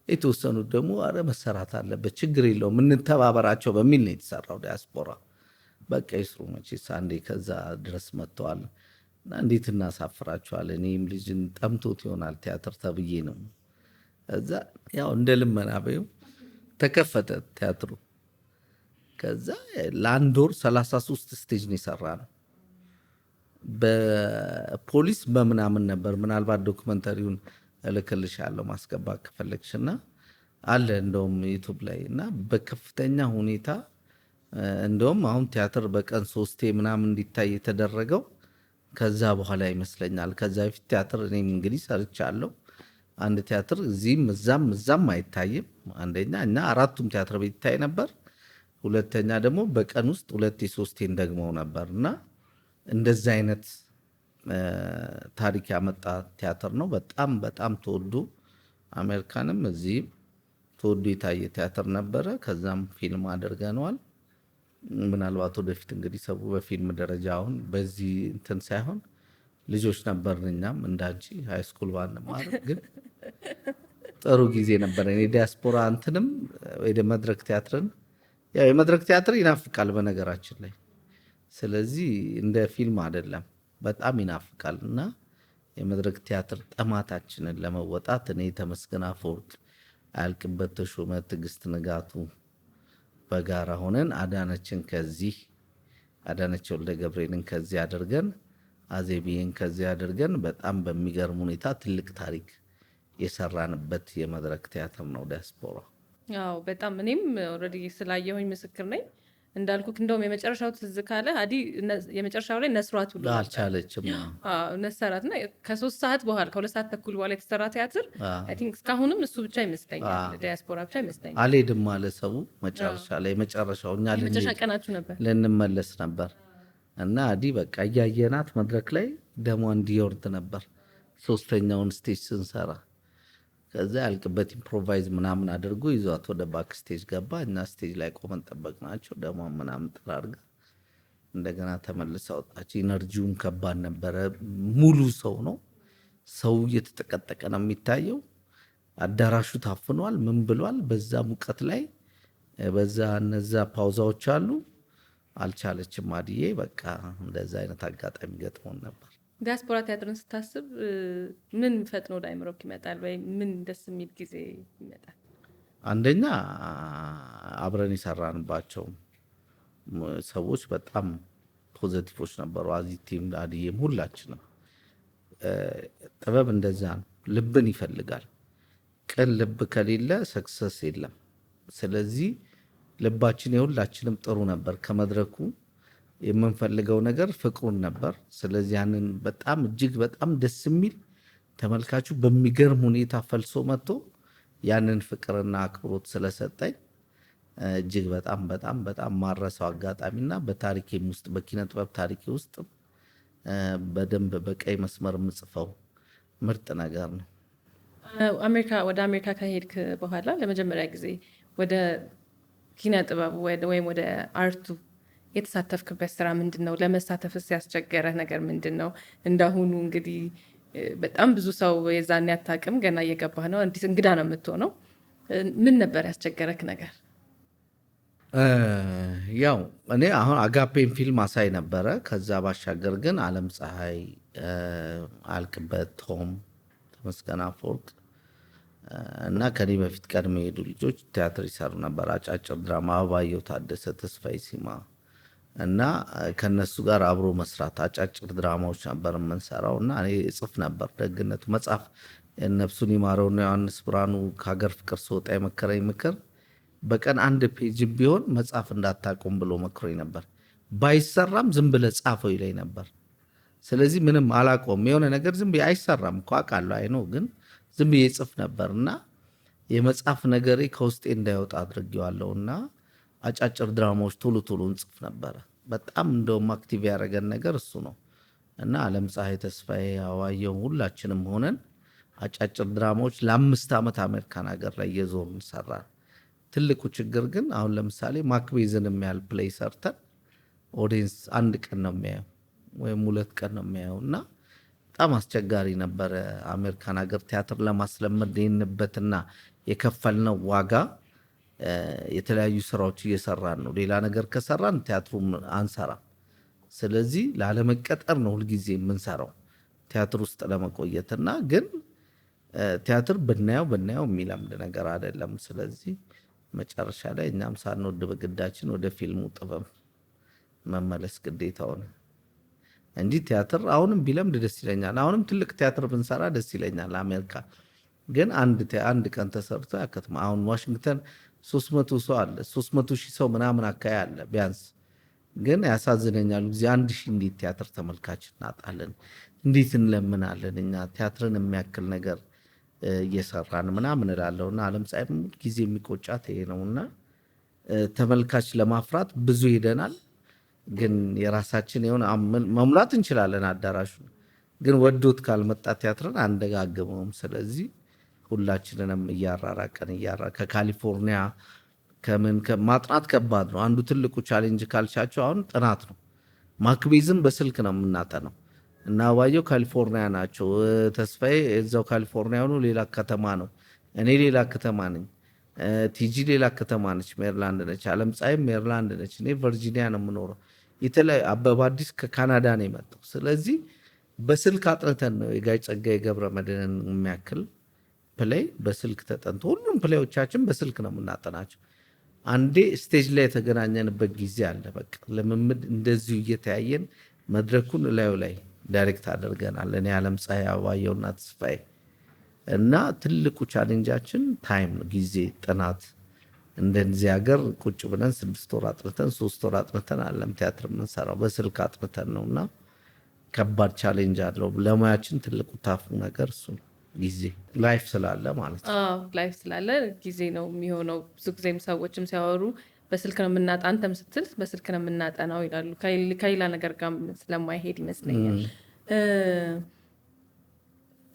የተወሰኑት ደግሞ አረ መሰራት አለበት ችግር የለውም እንተባበራቸው በሚል ነው የተሰራው ዲያስፖራ። በቃ ይስሩ መቼስ አንዴ ከዛ ድረስ መጥተዋል እና እንዴት እናሳፍራቸዋለን። እኔም ልጅን ጠምቶት ይሆናል ቲያትር ተብዬ ነው። ከዛ ያው እንደ ልመና በይው ተከፈተ ቲያትሩ። ከዛ ለአንድ ወር 33 ስቴጅ ነው የሰራ ነው። በፖሊስ በምናምን ነበር። ምናልባት ዶክመንተሪውን እልክልሻለሁ ማስገባት ከፈለግሽና አለ እንደውም ዩቱብ ላይ እና በከፍተኛ ሁኔታ እንደውም አሁን ቲያትር በቀን 3 ምናምን እንዲታይ የተደረገው ከዛ በኋላ ይመስለኛል። ከዛ በፊት ቲያትር እኔም እንግዲህ ሰርቻለሁ። አንድ ቲያትር እዚህም እዛም አይታይም። አንደኛ እና 4ቱም ቲያትር ቤት ይታይ ነበር። ሁለተኛ ደግሞ በቀን ውስጥ 2-3 ደግመው ነበር እና እንደዛ አይነት ታሪክ ያመጣ ቲያትር ነው። በጣም በጣም ተወዱ አሜሪካንም እዚህም ተወዱ የታየ ቲያትር ነበረ። ከዛም ፊልም አድርገነዋል። ምናልባት ወደፊት እንግዲህ ሰው በፊልም ደረጃ አሁን በዚህ እንትን ሳይሆን ልጆች ነበርን እኛም እንዳንቺ ሃይስኩል ባንማር ግን ጥሩ ጊዜ ነበር። እኔ ዲያስፖራ እንትንም ወደ መድረክ ቲያትርን ያው የመድረክ ቲያትር ይናፍቃል በነገራችን ላይ። ስለዚህ እንደ ፊልም አይደለም በጣም ይናፍቃል እና የመድረክ ቲያትር ጠማታችንን ለመወጣት እኔ ተመስገን አፈወርቅ፣ አያልቅበት ተሾመ፣ ትዕግስት ንጋቱ በጋራ ሆነን አዳነች ወልደ ገብርኤልን ከዚህ አድርገን አዜብዬን ከዚህ አድርገን በጣም በሚገርም ሁኔታ ትልቅ ታሪክ የሰራንበት የመድረክ ቲያትር ነው ዲያስፖራ። አዎ በጣም እኔም ኦልሬዲ ስላየሁኝ ምስክር ነኝ። እንዳልኩክ እንደውም የመጨረሻው ትዝ ካለ አዲ የመጨረሻው ላይ ነስሯት ሁሉ አልቻለችም። ነሰራት እና ከ3 ሰዓት በኋላ ከ2 ሰዓት ተኩል በኋላ የተሰራ ቲያትር አይ ቲንክ እስካሁንም እሱ ብቻ ይመስለኛል ዲያስፖራ ብቻ ይመስለኛል። አልሄድም አለ ሰው መጨረሻ ላይ የመጨረሻው እኛ የመጨረሻ ቀናችሁ ነበር ልንመለስ ነበር እና አዲ በቃ እያየናት መድረክ ላይ ደሟ እንዲወርድ ነበር 3ኛውን ስቴጅ ስንሰራ። ከዛ ያልቅበት ኢምፕሮቫይዝ ምናምን አድርጎ ይዟት ወደ ባክ ስቴጅ ገባ። እና ስቴጅ ላይ ቆመን ጠበቅናቸው። ደሟ ምናምን ጥራርጋ እንደገና ተመልሳ ወጣች። ኢነርጂውም ከባድ ነበረ። ሙሉ ሰው ነው። ሰው እየተጠቀጠቀ ነው የሚታየው። አዳራሹ ታፍኗል። ምን ብሏል። በዛ ሙቀት ላይ በዛ እነዛ ፓውዛዎች አሉ። አልቻለችም አድዬ። በቃ እንደዛ አይነት አጋጣሚ ገጥሞን ነበር። ዲያስፖራ ቲያትርን ስታስብ ምን ፈጥኖ ወደ አይምሮክ ይመጣል? ወይ ምን ደስ የሚል ጊዜ ይመጣል? አንደኛ አብረን የሰራንባቸው ሰዎች በጣም ፖዘቲቮች ነበሩ። አዚቲም አድዬም ሁላችንም። ጥበብ እንደዛ ነው። ልብን ይፈልጋል። ቅን ልብ ከሌለ ሰክሰስ የለም። ስለዚህ ልባችን የሁላችንም ጥሩ ነበር። ከመድረኩ የምንፈልገው ነገር ፍቅሩን ነበር። ስለዚህ ያንን በጣም እጅግ በጣም ደስ የሚል ተመልካቹ በሚገርም ሁኔታ ፈልሶ መጥቶ ያንን ፍቅርና አክብሮት ስለሰጠኝ እጅግ በጣም በጣም በጣም ማረሰው አጋጣሚና በታሪኬም ውስጥ በኪነ ጥበብ ታሪኬ ውስጥ በደንብ በቀይ መስመር የምጽፈው ምርጥ ነገር ነው። ወደ አሜሪካ ከሄድክ በኋላ ለመጀመሪያ ጊዜ ወደ ኪነ ጥበብ ወይም ወደ አርቱ የተሳተፍክበት ስራ ምንድን ነው? ለመሳተፍስ ያስቸገረህ ነገር ምንድን ነው? እንዳሁኑ እንግዲህ በጣም ብዙ ሰው የዛን ያታቅም ገና እየገባህ ነው። እንዲህ እንግዳ ነው የምትሆነው። ምን ነበር ያስቸገረክ ነገር? ያው እኔ አሁን አጋፔን ፊልም አሳይ ነበረ። ከዛ ባሻገር ግን አለም ፀሐይ፣ አያልቅበት፣ ቶም፣ ተመስገን አፈወርቅ እና ከኔ በፊት ቀድሞ የሄዱ ልጆች ቲያትር ይሰሩ ነበር። አጫጭር ድራማ አበባየሁ ታደሰ፣ ተስፋዬ ሲማ እና ከነሱ ጋር አብሮ መስራት አጫጭር ድራማዎች ነበር የምንሰራው። እና እኔ እጽፍ ነበር። ደግነቱ መጽሐፍ ነፍሱን ይማረውና ዮሐንስ ብርሃኑ ከሀገር ፍቅር ስወጣ የመከረኝ ምክር በቀን 1 ፔጅ ቢሆን መጽሐፍ እንዳታቆም ብሎ መክሮኝ ነበር። ባይሰራም ዝም ብለህ ጻፈው ይለኝ ነበር። ስለዚህ ምንም አላቆም የሆነ ነገር ዝም ብዬ አይሰራም እኮ አውቃለሁ አይኖ ግን ዝም ብዬ ጽፍ ነበር እና የመጽሐፍ ነገሬ ከውስጤ እንዳይወጣ አድርጌዋለሁ እና አጫጭር ድራማዎች ቶሎ ቶሎ እንጽፍ ነበረ። በጣም እንደውም አክቲቭ ያደረገን ነገር እሱ ነው እና አለም ፀሐይ ተስፋዬ አዋየው ሁላችንም ሆነን አጫጭር ድራማዎች ለ5 ዓመት አሜሪካን ሀገር ላይ እየዞርን ሰራን። ትልቁ ችግር ግን አሁን ለምሳሌ ማክቤዝን የሚያህል ፕሌይ ሰርተን ኦዲየንስ 1 ቀን ነው የሚያየው ወይም 2 ቀን ነው የሚያየው እና በጣም አስቸጋሪ ነበረ። አሜሪካን ሀገር ቲያትር ለማስለመድ ይህንበትና የከፈልነው ዋጋ የተለያዩ ስራዎች እየሰራን ነው። ሌላ ነገር ከሰራን ቲያትሩ አንሰራም። ስለዚህ ላለመቀጠር ነው ሁልጊዜ የምንሰራው ቲያትር ውስጥ ለመቆየትና ግን ቲያትር ብናየው የሚለምድ ነገር አይደለም። ስለዚህ መጨረሻ ላይ እኛም ሳንወድ በግዳችን ወደ ፊልሙ ጥበብ መመለስ ግዴታ ሆነ እንጂ ቲያትር አሁንም ቢለምድ ደስ ይለኛል። አሁንም ትልቅ ቲያትር ብንሰራ ደስ ይለኛል። አሜሪካ ግን አንድ ቀን ተሰርቶ ያከትማ። አሁን ዋሽንግተን 300 ሰው አለ፣ 300 ሺህ ሰው ምናምን አካባቢ አለ ቢያንስ። ግን ያሳዝነኛል ጊዜ 1000 እንዴት ቲያትር ተመልካች እናጣለን? እንዴት እንለምናለን? እኛ ቲያትርን የሚያክል ነገር እየሰራን ምናምን እላለሁና አለም ፀሐይ ጊዜ የሚቆጫት ይሄ ነውና ተመልካች ለማፍራት ብዙ ሄደናል። ግን የራሳችን የሆነ መሙላት እንችላለን አዳራሹ፣ ግን ወዶት ካልመጣ ቲያትርን አንደጋግመውም። ስለዚህ ሁላችንንም እያራራቀን ከካሊፎርኒያ ማጥናት ከባድ ነው። አንዱ ትልቁ ቻሌንጅ ካልቻቸው አሁን ጥናት ነው። ማክቤዝም በስልክ ነው የምናጠነው እና አባየው ካሊፎርኒያ ናቸው። ተስፋዬ እዛው ካሊፎርኒያ ሆኖ ሌላ ከተማ ነው። እኔ ሌላ ከተማ ነኝ። ቲጂ ሌላ ከተማ ነች፣ ሜሪላንድ ነች። አለም ፀሐይም ሜሪላንድ ነች። እኔ ቨርጂኒያ ነው የምኖረው። የተለያዩ አበባ አዲስ ከካናዳ ነው የመጣው። ስለዚህ በስልክ አጥንተን ነው የጋሽ ጸጋዬ ገብረ መድኅንን የሚያክል ፕሌይ በስልክ ተጠንቶ ሁሉም ፕሌዮቻችን በስልክ ነው የምናጠናቸው። አንዴ ስቴጅ ላይ የተገናኘንበት ጊዜ አለ። በቃ ልምምድ እንደዚሁ እየተያየን መድረኩን ላዩ ላይ ዳይሬክት አድርገናል። እኔ አለም ፀሐይ አበባየውና ተስፋዬ እና ትልቁ ቻሌንጃችን ታይም ነው፣ ጊዜ፣ ጥናት። እንደዚህ ሀገር ቁጭ ብለን 6 ወር አጥንተን 3 ወር አጥንተን አለም ቲያትር የምንሰራው በስልክ አጥንተን ነው እና ከባድ ቻሌንጅ አለው። ለሙያችን ትልቁ ታፉ ነገር እሱ ነው። ጊዜ ላይፍ ስላለ ማለት ነው። ላይፍ ስላለ ጊዜ ነው የሚሆነው። ብዙ ጊዜም ሰዎችም ሲያወሩ በስልክ ነው የምናጣ፣ አንተም ስትል በስልክ ነው የምናጠናው ይላሉ። ከሌላ ነገር ጋር ስለማይሄድ ይመስለኛል።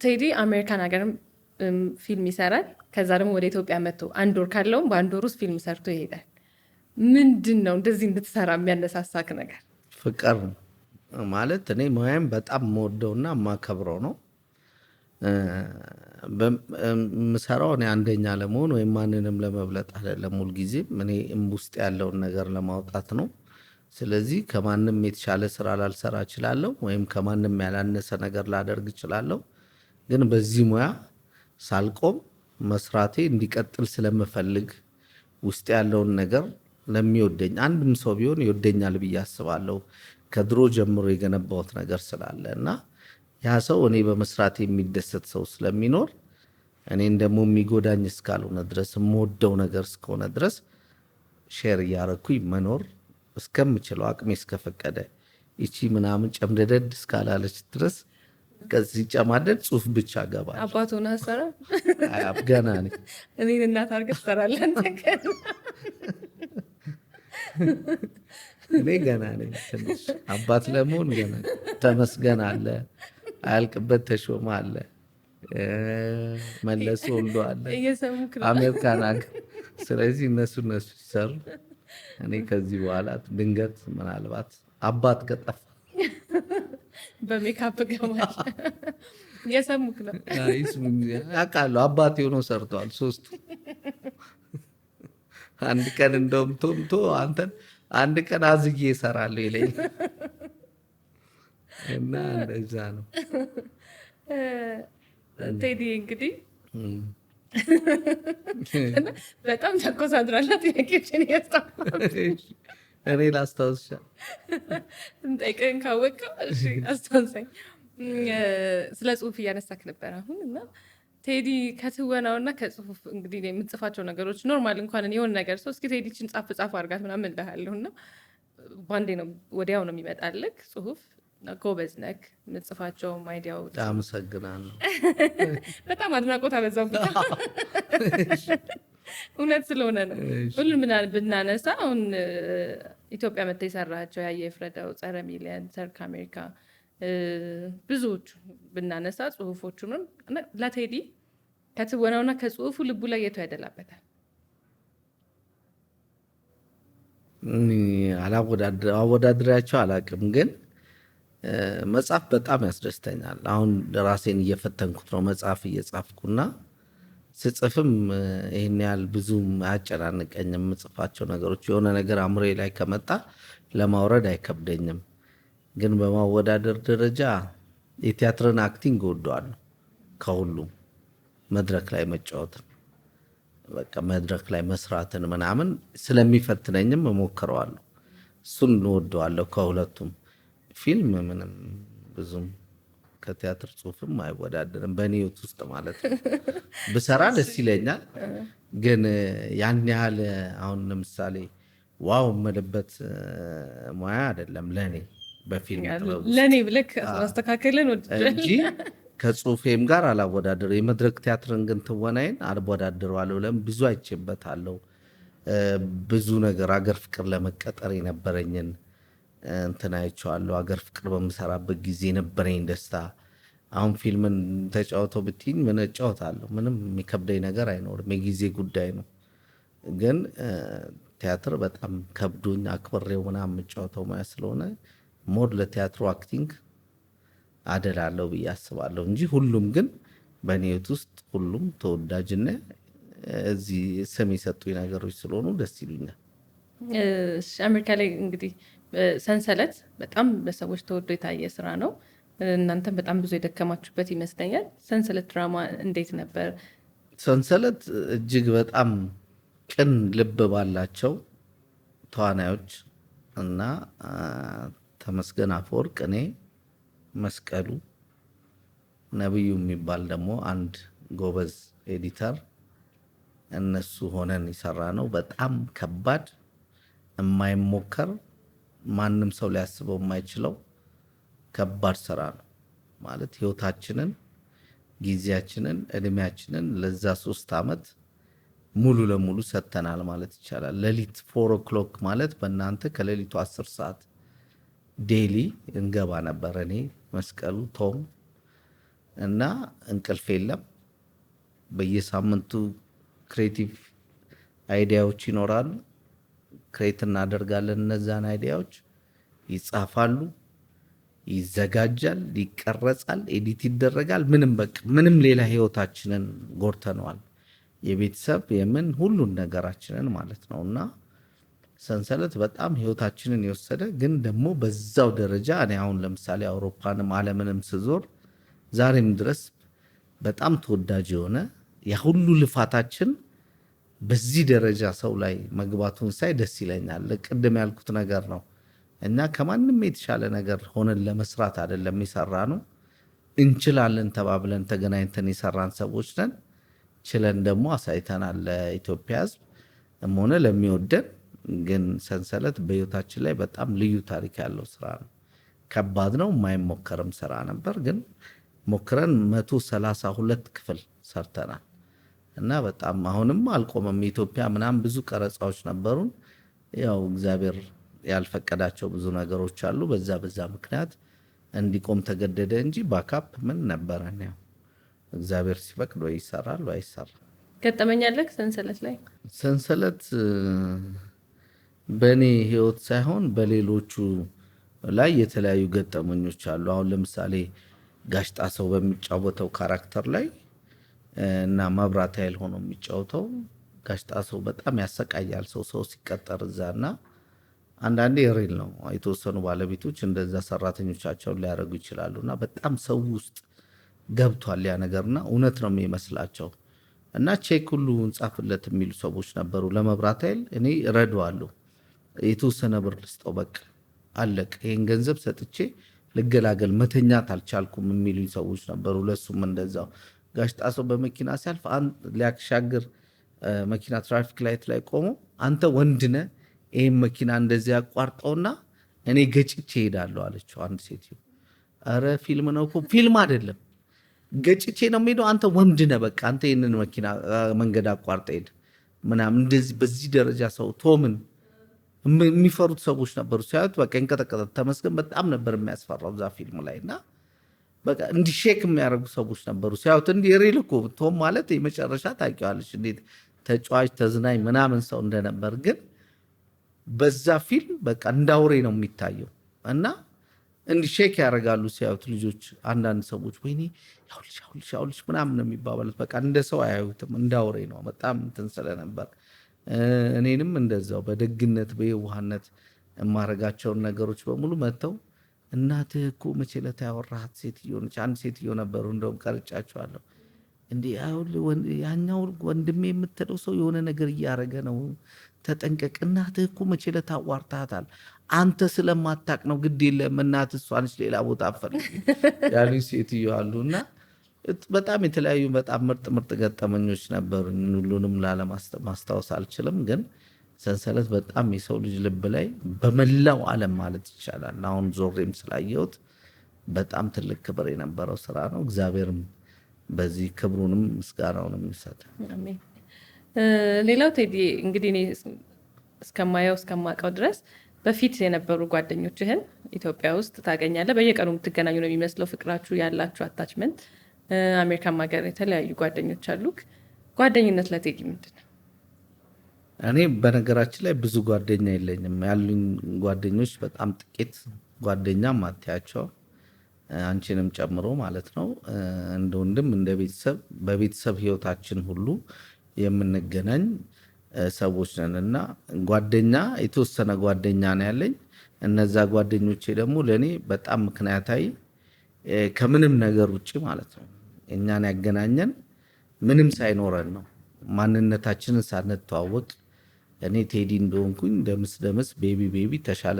ቴዲ አሜሪካን ሀገርም ፊልም ይሰራል። ከዛ ደግሞ ወደ ኢትዮጵያ መጥቶ 1 ወር ካለውም በ1 ወር ውስጥ ፊልም ሰርቶ ይሄዳል። ምንድን ነው እንደዚህ እንድትሰራ የሚያነሳሳክ ነገር? ፍቅር ማለት እኔ ሙያም በጣም የምወደውና የማከብረው ነው። ምሰራው እኔ አንደኛ ለመሆን ወይም ማንንም ለመብለጥ አይደለም። ሁልጊዜም እኔ ውስጥ ያለውን ነገር ለማውጣት ነው። ስለዚህ ከማንም የተሻለ ስራ ላልሰራ እችላለሁ፣ ወይም ከማንም ያላነሰ ነገር ላደርግ እችላለሁ። ግን በዚህ ሙያ ሳልቆም መስራቴ እንዲቀጥል ስለምፈልግ ውስጥ ያለውን ነገር ለሚወደኝ አንድም ሰው ቢሆን ይወደኛል ብዬ አስባለሁ። ከድሮ ጀምሮ የገነባሁት ነገር ስላለ እና ያ ሰው እኔ በመስራት የሚደሰት ሰው ስለሚኖር እኔን ደግሞ የሚጎዳኝ እስካልሆነ ድረስ የምወደው ነገር እስከሆነ ድረስ ሼር እያረኩኝ መኖር እስከምችለው አቅሜ እስከፈቀደ ይቺ ምናምን ጨምደደድ እስካላለች ድረስ ከዚህ ጨማደድ ጽሁፍ ብቻ ገባል። አባት ሆነ ሰራ ገና ነኝ። እኔን እናት አድርገህ ትሰራለህ። እኔ ገና ነኝ። ትንሽ አባት ለመሆን ገና ተመስገን አለ፣ አያልቅበት ተሾመ አለ፣ መለስ ወልዶ አለ፣ አሜሪካን ሀገር። ስለዚህ እነሱ ሲሰሩ እኔ ከዚህ በኋላ ድንገት ምናልባት አባት ከጠፋ በሜካፕ ገባል። እየሰሙክ ነው ያውቃሉ። አባት የሆነው ሰርተዋል 3ቱ። አንድ ቀን እንደውም ቶምቶ አንተን አንድ ቀን አዝጌ እሰራለሁ ይለኝ እና እንደዛ ነው። ቴዲ እንግዲህ በጣም ተኮሳድራላ ጥያቄዎችን እኔ ላስታውስሻ እንጠይቅህን ካወቀው አስታውሰኝ። ስለ ጽሁፍ እያነሳክ ነበር አሁን እና ቴዲ ከትወናውና ከጽሁፍ እንግዲህ የምትጽፋቸው ነገሮች ኖርማል እንኳን የሆነ ነገር ሰው እስኪ ቴዲችን ጻፍ አድርጋት ምናምን እልሃለሁ እና ባንዴ ነው ወዲያው ነው የሚመጣልክ ጽሁፍ። ጎበዝ ነክ ምጽፋቸውም አይዲያዎች አመሰግናለሁ። በጣም አድናቆት አበዛብህ። እውነት ስለሆነ ነው። ሁሉም ብናነሳ አሁን ኢትዮጵያ መጥተህ የሰራቸው ያየ የፍረደው፣ ጸረ ሚሊየን፣ ሰርክ አሜሪካ ብዙዎቹ ብናነሳ ጽሁፎቹንም ለቴዲ ከትወናውና ከጽሁፉ ልቡ ላይ የቱ ያደላበታል? አወዳድሪያቸው አላቅም፣ ግን መጽሐፍ በጣም ያስደስተኛል። አሁን ራሴን እየፈተንኩት ነው መጽሐፍ እየጻፍኩና ስጽፍም ይህን ያህል ብዙም አያጨናንቀኝም። የምጽፋቸው ነገሮች የሆነ ነገር አእምሮዬ ላይ ከመጣ ለማውረድ አይከብደኝም። ግን በማወዳደር ደረጃ የቲያትርን አክቲንግ እወደዋለሁ ከሁሉም። መድረክ ላይ መጫወትን፣ በቃ መድረክ ላይ መስራትን ምናምን ስለሚፈትነኝም እሞክረዋለሁ። እሱን እወደዋለሁ ከሁለቱም። ፊልም ምንም ብዙም ከቲያትር ጽሁፍም አይወዳደርም በእኔ ህይወት ውስጥ ማለት ነው። ብሰራ ደስ ይለኛል፣ ግን ያን ያህል አሁን ለምሳሌ ዋው የምልበት ሙያ አይደለም ለእኔ በፊልም ጥበብ ውስጥ ለእኔ ብለክ ማስተካከልን እንጂ ከጽሁፌም ጋር አላወዳደር። የመድረክ ቲያትርን ግን ትወናዬን አልወዳደረዋለሁ። ለምን ብዙ አይቼበታለሁ። ብዙ ነገር አገር ፍቅር ለመቀጠር የነበረኝን እንትን አይቼዋለሁ። አገር ፍቅር በምሰራበት ጊዜ የነበረኝ ደስታ። አሁን ፊልምን ተጫወተው ብትይኝ ምን እጫወታለሁ? ምንም የሚከብደኝ ነገር አይኖርም። የጊዜ ጉዳይ ነው። ግን ቲያትር በጣም ከብዶኝ አክብሬው ምናምን የምጫወተው ሙያ ስለሆነ ሞር ለቲያትሩ አክቲንግ አደላለሁ ብዬ አስባለሁ እንጂ ሁሉም ግን በእኔ ህይወት ውስጥ ሁሉም ተወዳጅና እዚህ ስም የሰጡኝ ነገሮች ስለሆኑ ደስ ይሉኛል። አሜሪካ ላይ እንግዲህ ሰንሰለት በጣም በሰዎች ተወዶ የታየ ስራ ነው። እናንተም በጣም ብዙ የደከማችሁበት ይመስለኛል። ሰንሰለት ድራማ እንዴት ነበር? ሰንሰለት እጅግ በጣም ቅን ልብ ባላቸው ተዋናዮች እና ተመስገን አፈወርቅ፣ እኔ፣ መስቀሉ፣ ነብዩ የሚባል ደግሞ አንድ ጎበዝ ኤዲተር፣ እነሱ ሆነን የሰራ ነው። በጣም ከባድ የማይሞከር ማንም ሰው ሊያስበው የማይችለው ከባድ ስራ ነው። ማለት ህይወታችንን፣ ጊዜያችንን፣ እድሜያችንን ለዛ 3 ዓመት ሙሉ ለሙሉ ሰጥተናል ማለት ይቻላል። ሌሊት 4 o'clock ማለት በእናንተ ከሌሊቱ 10 ሰዓት ዴሊ እንገባ ነበር። እኔ፣ መስቀሉ፣ ቶም እና እንቅልፍ የለም። በየሳምንቱ ክሬቲቭ አይዲያዎች ይኖራሉ። ክሬት እናደርጋለን። እነዛን አይዲያዎች ይጻፋሉ፣ ይዘጋጃል፣ ይቀረጻል፣ ኤዲት ይደረጋል። ምንም ሌላ ህይወታችንን ጎርተነዋል። የቤተሰብ የምን ሁሉን ነገራችንን ማለት ነው። እና ሰንሰለት በጣም ህይወታችንን የወሰደ ግን ደግሞ በዛው ደረጃ እኔ አሁን ለምሳሌ አውሮፓንም ዓለምንም ስዞር ዛሬም ድረስ በጣም ተወዳጅ የሆነ የሁሉ ልፋታችን በዚህ ደረጃ ሰው ላይ መግባቱን ሳይ ደስ ይለኛል። ቅድም ያልኩት ነገር ነው። እና ከማንም የተሻለ ነገር ሆነን ለመስራት አይደለም የሰራ ነው። እንችላለን ተባብለን ተገናኝተን የሰራን ሰዎች ነን። ችለን ደግሞ አሳይተናል ለኢትዮጵያ ህዝብ ሆነ ለሚወደን። ግን ሰንሰለት በህይወታችን ላይ በጣም ልዩ ታሪክ ያለው ስራ ነው። ከባድ ነው፣ የማይሞከርም ስራ ነበር። ግን ሞክረን 132 ክፍል ሰርተናል እና በጣም አሁንም አልቆመም። ኢትዮጵያ ምናምን ብዙ ቀረጻዎች ነበሩን። ያው እግዚአብሔር ያልፈቀዳቸው ብዙ ነገሮች አሉ። በዛ ምክንያት እንዲቆም ተገደደ እንጂ ባካፕ ምን ነበረን። ያው እግዚአብሔር ሲፈቅድ ወይ ይሰራል ወይ አይሰራም። ገጠመኛለህ ሰንሰለት ላይ? ሰንሰለት በእኔ ህይወት ሳይሆን በሌሎቹ ላይ የተለያዩ ገጠመኞች አሉ። አሁን ለምሳሌ ጋሽ ጣሰው በሚጫወተው ካራክተር ላይ እና መብራት ኃይል ሆኖ የሚጫወተው ጋሽ ጣሰው በጣም ያሰቃያል ሰው ሲቀጠር እዛና አንዳንዴ ሪል ነው። የተወሰኑ ባለቤቶች እንደዛ ሰራተኞቻቸውን ሊያደርጉ ይችላሉና በጣም ሰው ውስጥ ገብቷል ያ ነገርና እውነት ነው የሚመስላቸው እና ቼክ ሁሉ እንጻፍለት የሚሉ ሰዎች ነበሩ። ለመብራት ኃይል እኔ እረዳዋለሁ፣ የተወሰነ ብር ልስጠው፣ በቃ አለቅ፣ ይሄን ገንዘብ ሰጥቼ ልገላገል፣ መተኛት አልቻልኩም የሚሉኝ ሰዎች ነበሩ። ለሱም እንደዛው ጋሽ ጣሰው በመኪና ሲያልፍ ሊያሻግር መኪና ትራፊክ ላይት ላይ ቆሞ አንተ ወንድ ነህ ይህን መኪና እንደዚህ ያቋርጠውና እኔ ገጭቼ እሄዳለሁ አለችው አንድ ሴትዮ። ኧረ ፊልም ነው እኮ ፊልም አይደለም ገጭቼ ነው የምሄደው። አንተ ወንድ ነህ በቃ አንተ ይህንን መኪና መንገድ አቋርጠ ሄድ ምናምን እንደዚህ በዚህ ደረጃ ሰው ቶምን የሚፈሩት ሰዎች ነበሩ። ሲያዩት በቃ ይንቀጠቀጠ። ተመስገን በጣም ነበር የሚያስፈራው እዛ ፊልም ላይ እና በቃ እንዲህ ሼክ የሚያደርጉ ሰዎች ነበሩ ሲያዩት። እንዲህ ሪል እኮ ቶም ማለት የመጨረሻ ታውቂዋለሽ እንዴት ተጫዋች ተዝናኝ ምናምን ሰው እንደነበር። ግን በዛ ፊልም በቃ እንዳውሬ ነው የሚታየው እና እንዲህ ሼክ ያደርጋሉ ሲያዩት ልጆች። አንዳንድ ሰዎች ወይኔ ያውልሽ ምናምን ነው የሚባባሉት። በቃ እንደ ሰው አያዩትም እንዳውሬ ነው። በጣም እንትን ስለነበር እኔንም እንደዛው በደግነት በየዋህነት የማረጋቸውን ነገሮች በሙሉ መጥተው እናትህ እኮ መቼ ዕለት ያወራሃት ሴትዮ ነች። አንድ ሴትዮ ነበሩ እንደውም ቀርጫቸዋለሁ። እንዲህ ያኛው ወንድሜ የምትለው ሰው የሆነ ነገር እያደረገ ነው ተጠንቀቅ። እናትህ እኮ መቼ ዕለት አዋርታታል አንተ ስለማታቅ ነው ግድ የለም እናትህ እሷ ነች ሌላ ቦታ አፈልግ ያሉ ሴትዮ አሉ። እና በጣም የተለያዩ በጣም ምርጥ ገጠመኞች ነበሩ። ሁሉንም ላለማስታወስ አልችልም። ግን ሰንሰለት በጣም የሰው ልጅ ልብ ላይ በመላው ዓለም ማለት ይቻላል አሁን ዞሬም ስላየሁት በጣም ትልቅ ክብር የነበረው ስራ ነው። እግዚአብሔርም በዚህ ክብሩንም ምስጋናውንም ይሰጥ። ሌላው ቴዲ እንግዲህ እኔ እስከማየው እስከማውቀው ድረስ በፊት የነበሩ ጓደኞችህን ኢትዮጵያ ውስጥ ታገኛለህ። በየቀኑ የምትገናኙ ነው የሚመስለው ፍቅራችሁ ያላችሁ አታችመንት። አሜሪካም ሀገር የተለያዩ ጓደኞች አሉ። ጓደኝነት ለቴዲ ምንድን ነው? እኔ በነገራችን ላይ ብዙ ጓደኛ የለኝም። ያሉኝ ጓደኞች በጣም ጥቂት ጓደኛም አትያቸው አንቺንም ጨምሮ ማለት ነው። እንደ ወንድም እንደ ቤተሰብ በቤተሰብ ህይወታችን ሁሉ የምንገናኝ ሰዎች ነን እና ጓደኛ የተወሰነ ጓደኛ ነው ያለኝ። እነዛ ጓደኞቼ ደግሞ ለእኔ በጣም ምክንያታዊ ከምንም ነገር ውጭ ማለት ነው። እኛን ያገናኘን ምንም ሳይኖረን ነው። ማንነታችንን ሳንተዋወቅ እኔ ቴዲ እንደሆንኩኝ ደምስ ቤቢ ተሻለ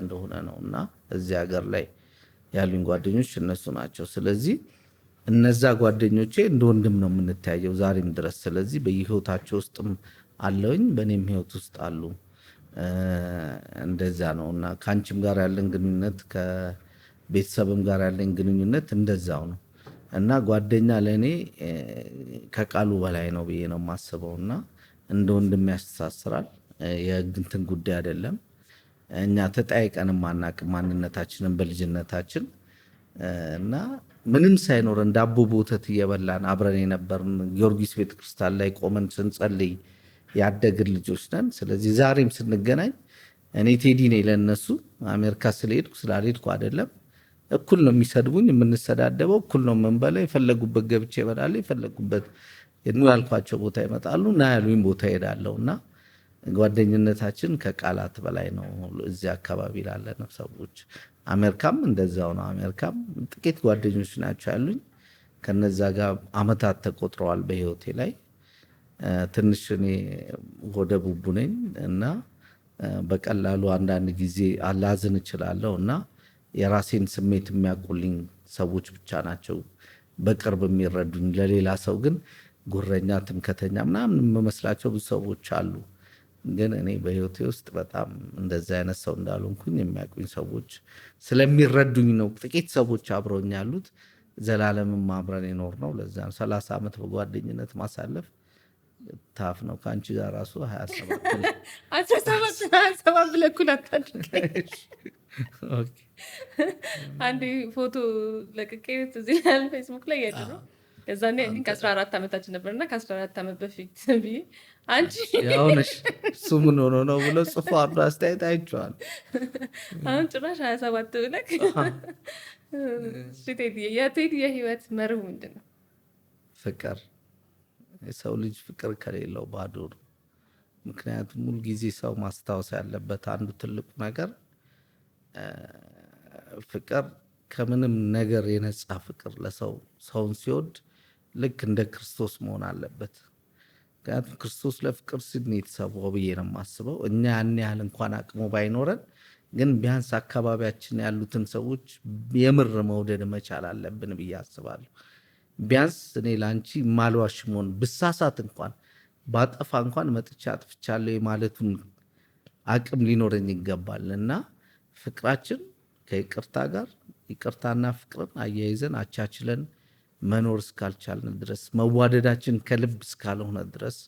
እንደሆነ ነው እና እዚህ ሀገር ላይ ያሉኝ ጓደኞች እነሱ ናቸው። ስለዚህ እነዛ ጓደኞቼ እንደ ወንድም ነው የምንተያየው ዛሬም ድረስ። ስለዚህ በየህይወታቸው ውስጥም አለውኝ በእኔም ህይወት ውስጥ አሉ። እንደዛ ነው እና ከአንቺም ጋር ያለን ግንኙነት ከቤተሰብም ጋር ያለን ግንኙነት እንደዛው ነው እና ጓደኛ ለእኔ ከቃሉ በላይ ነው ብዬ ነው የማስበው እና እንደ ወንድም ያስተሳስራል። የግንትን ጉዳይ አይደለም። እኛ ተጠያይቀንም አናውቅም ማንነታችንን በልጅነታችን እና ምንም ሳይኖረን ዳቦ በወተት እየበላን አብረን የነበርን ጊዮርጊስ ቤተክርስቲያን ላይ ቆመን ስንጸልይ ያደግን ልጆች ነን። ስለዚህ ዛሬም ስንገናኝ እኔ ቴዲ ነኝ ለእነሱ። አሜሪካ ስለሄድኩ ስላልሄድኩ አይደለም። እኩል ነው የሚሰድቡኝ፣ የምንሰዳደበው እኩል ነው የምንበላው። የፈለጉበት ገብቼ እበላለሁ፣ የፈለጉበት ያልኳቸው ቦታ ይመጣሉ እና ያሉኝ ቦታ ሄዳለሁ እና ጓደኝነታችን ከቃላት በላይ ነው። እዚህ አካባቢ ላለነው ሰዎች አሜሪካም እንደዛው ነው። አሜሪካም ጥቂት ጓደኞች ናቸው ያሉኝ። ከነዛ ጋር አመታት ተቆጥረዋል በህይወቴ ላይ። ትንሽ እኔ ወደ ቡቡ ነኝ እና በቀላሉ አንዳንድ ጊዜ አላዝን እችላለሁ እና የራሴን ስሜት የሚያውቁልኝ ሰዎች ብቻ ናቸው በቅርብ የሚረዱኝ። ለሌላ ሰው ግን ጉረኛ፣ ትምከተኛ ምናምን የምመስላቸው ብዙ ሰዎች አሉ። ግን እኔ በህይወቴ ውስጥ በጣም እንደዚህ አይነት ሰው እንዳልሆንኩኝ የሚያውቁኝ ሰዎች ስለሚረዱኝ ነው። ጥቂት ሰዎች አብረውኝ ያሉት። ዘላለምም አብረን የኖር ነው። ለዛ 30 ዓመት በጓደኝነት ማሳለፍ ታፍ ነው። ከአንቺ ጋር ራሱ 27 ብለኩል አታድርገኝ። አንድ ፎቶ ለቅቄ እዚህ ፌስቡክ ላይ ያለ ነው። ከዛኔ ከ14 ዓመታችን ነበርና ከ14 ዓመት በፊት ብዬ አንቺ ያውነሽ እሱ ምን ሆኖ ነው ብሎ ጽፎ አብሮ አስተያየት አይቼዋል። አሁን ጭራሽ 27 ብለክ። የቴዲ የህይወት መርህ ምንድን ነው? ፍቅር። የሰው ልጅ ፍቅር ከሌለው ባዶ ነው። ምክንያቱም ሁል ጊዜ ሰው ማስታወስ ያለበት አንዱ ትልቁ ነገር ፍቅር ከምንም ነገር የነጻ ፍቅር ለሰው ሰውን ሲወድ ልክ እንደ ክርስቶስ መሆን አለበት። ምክንያቱም ክርስቶስ ለፍቅር ሲል ነው የተሰዋው ብዬ ነው የማስበው። እኛ ያን ያህል እንኳን አቅሙ ባይኖረን ግን ቢያንስ አካባቢያችን ያሉትን ሰዎች የምር መውደድ መቻል አለብን ብዬ አስባለሁ። ቢያንስ እኔ ለአንቺ ማልዋሽ መሆን ብሳሳት እንኳን ባጠፋ እንኳን መጥቻ አጥፍቻለሁ የማለቱን አቅም ሊኖረኝ ይገባል እና ፍቅራችን ከይቅርታ ጋር ይቅርታና ፍቅርን አያይዘን አቻችለን መኖር እስካልቻልን ድረስ መዋደዳችን ከልብ እስካልሆነ ድረስ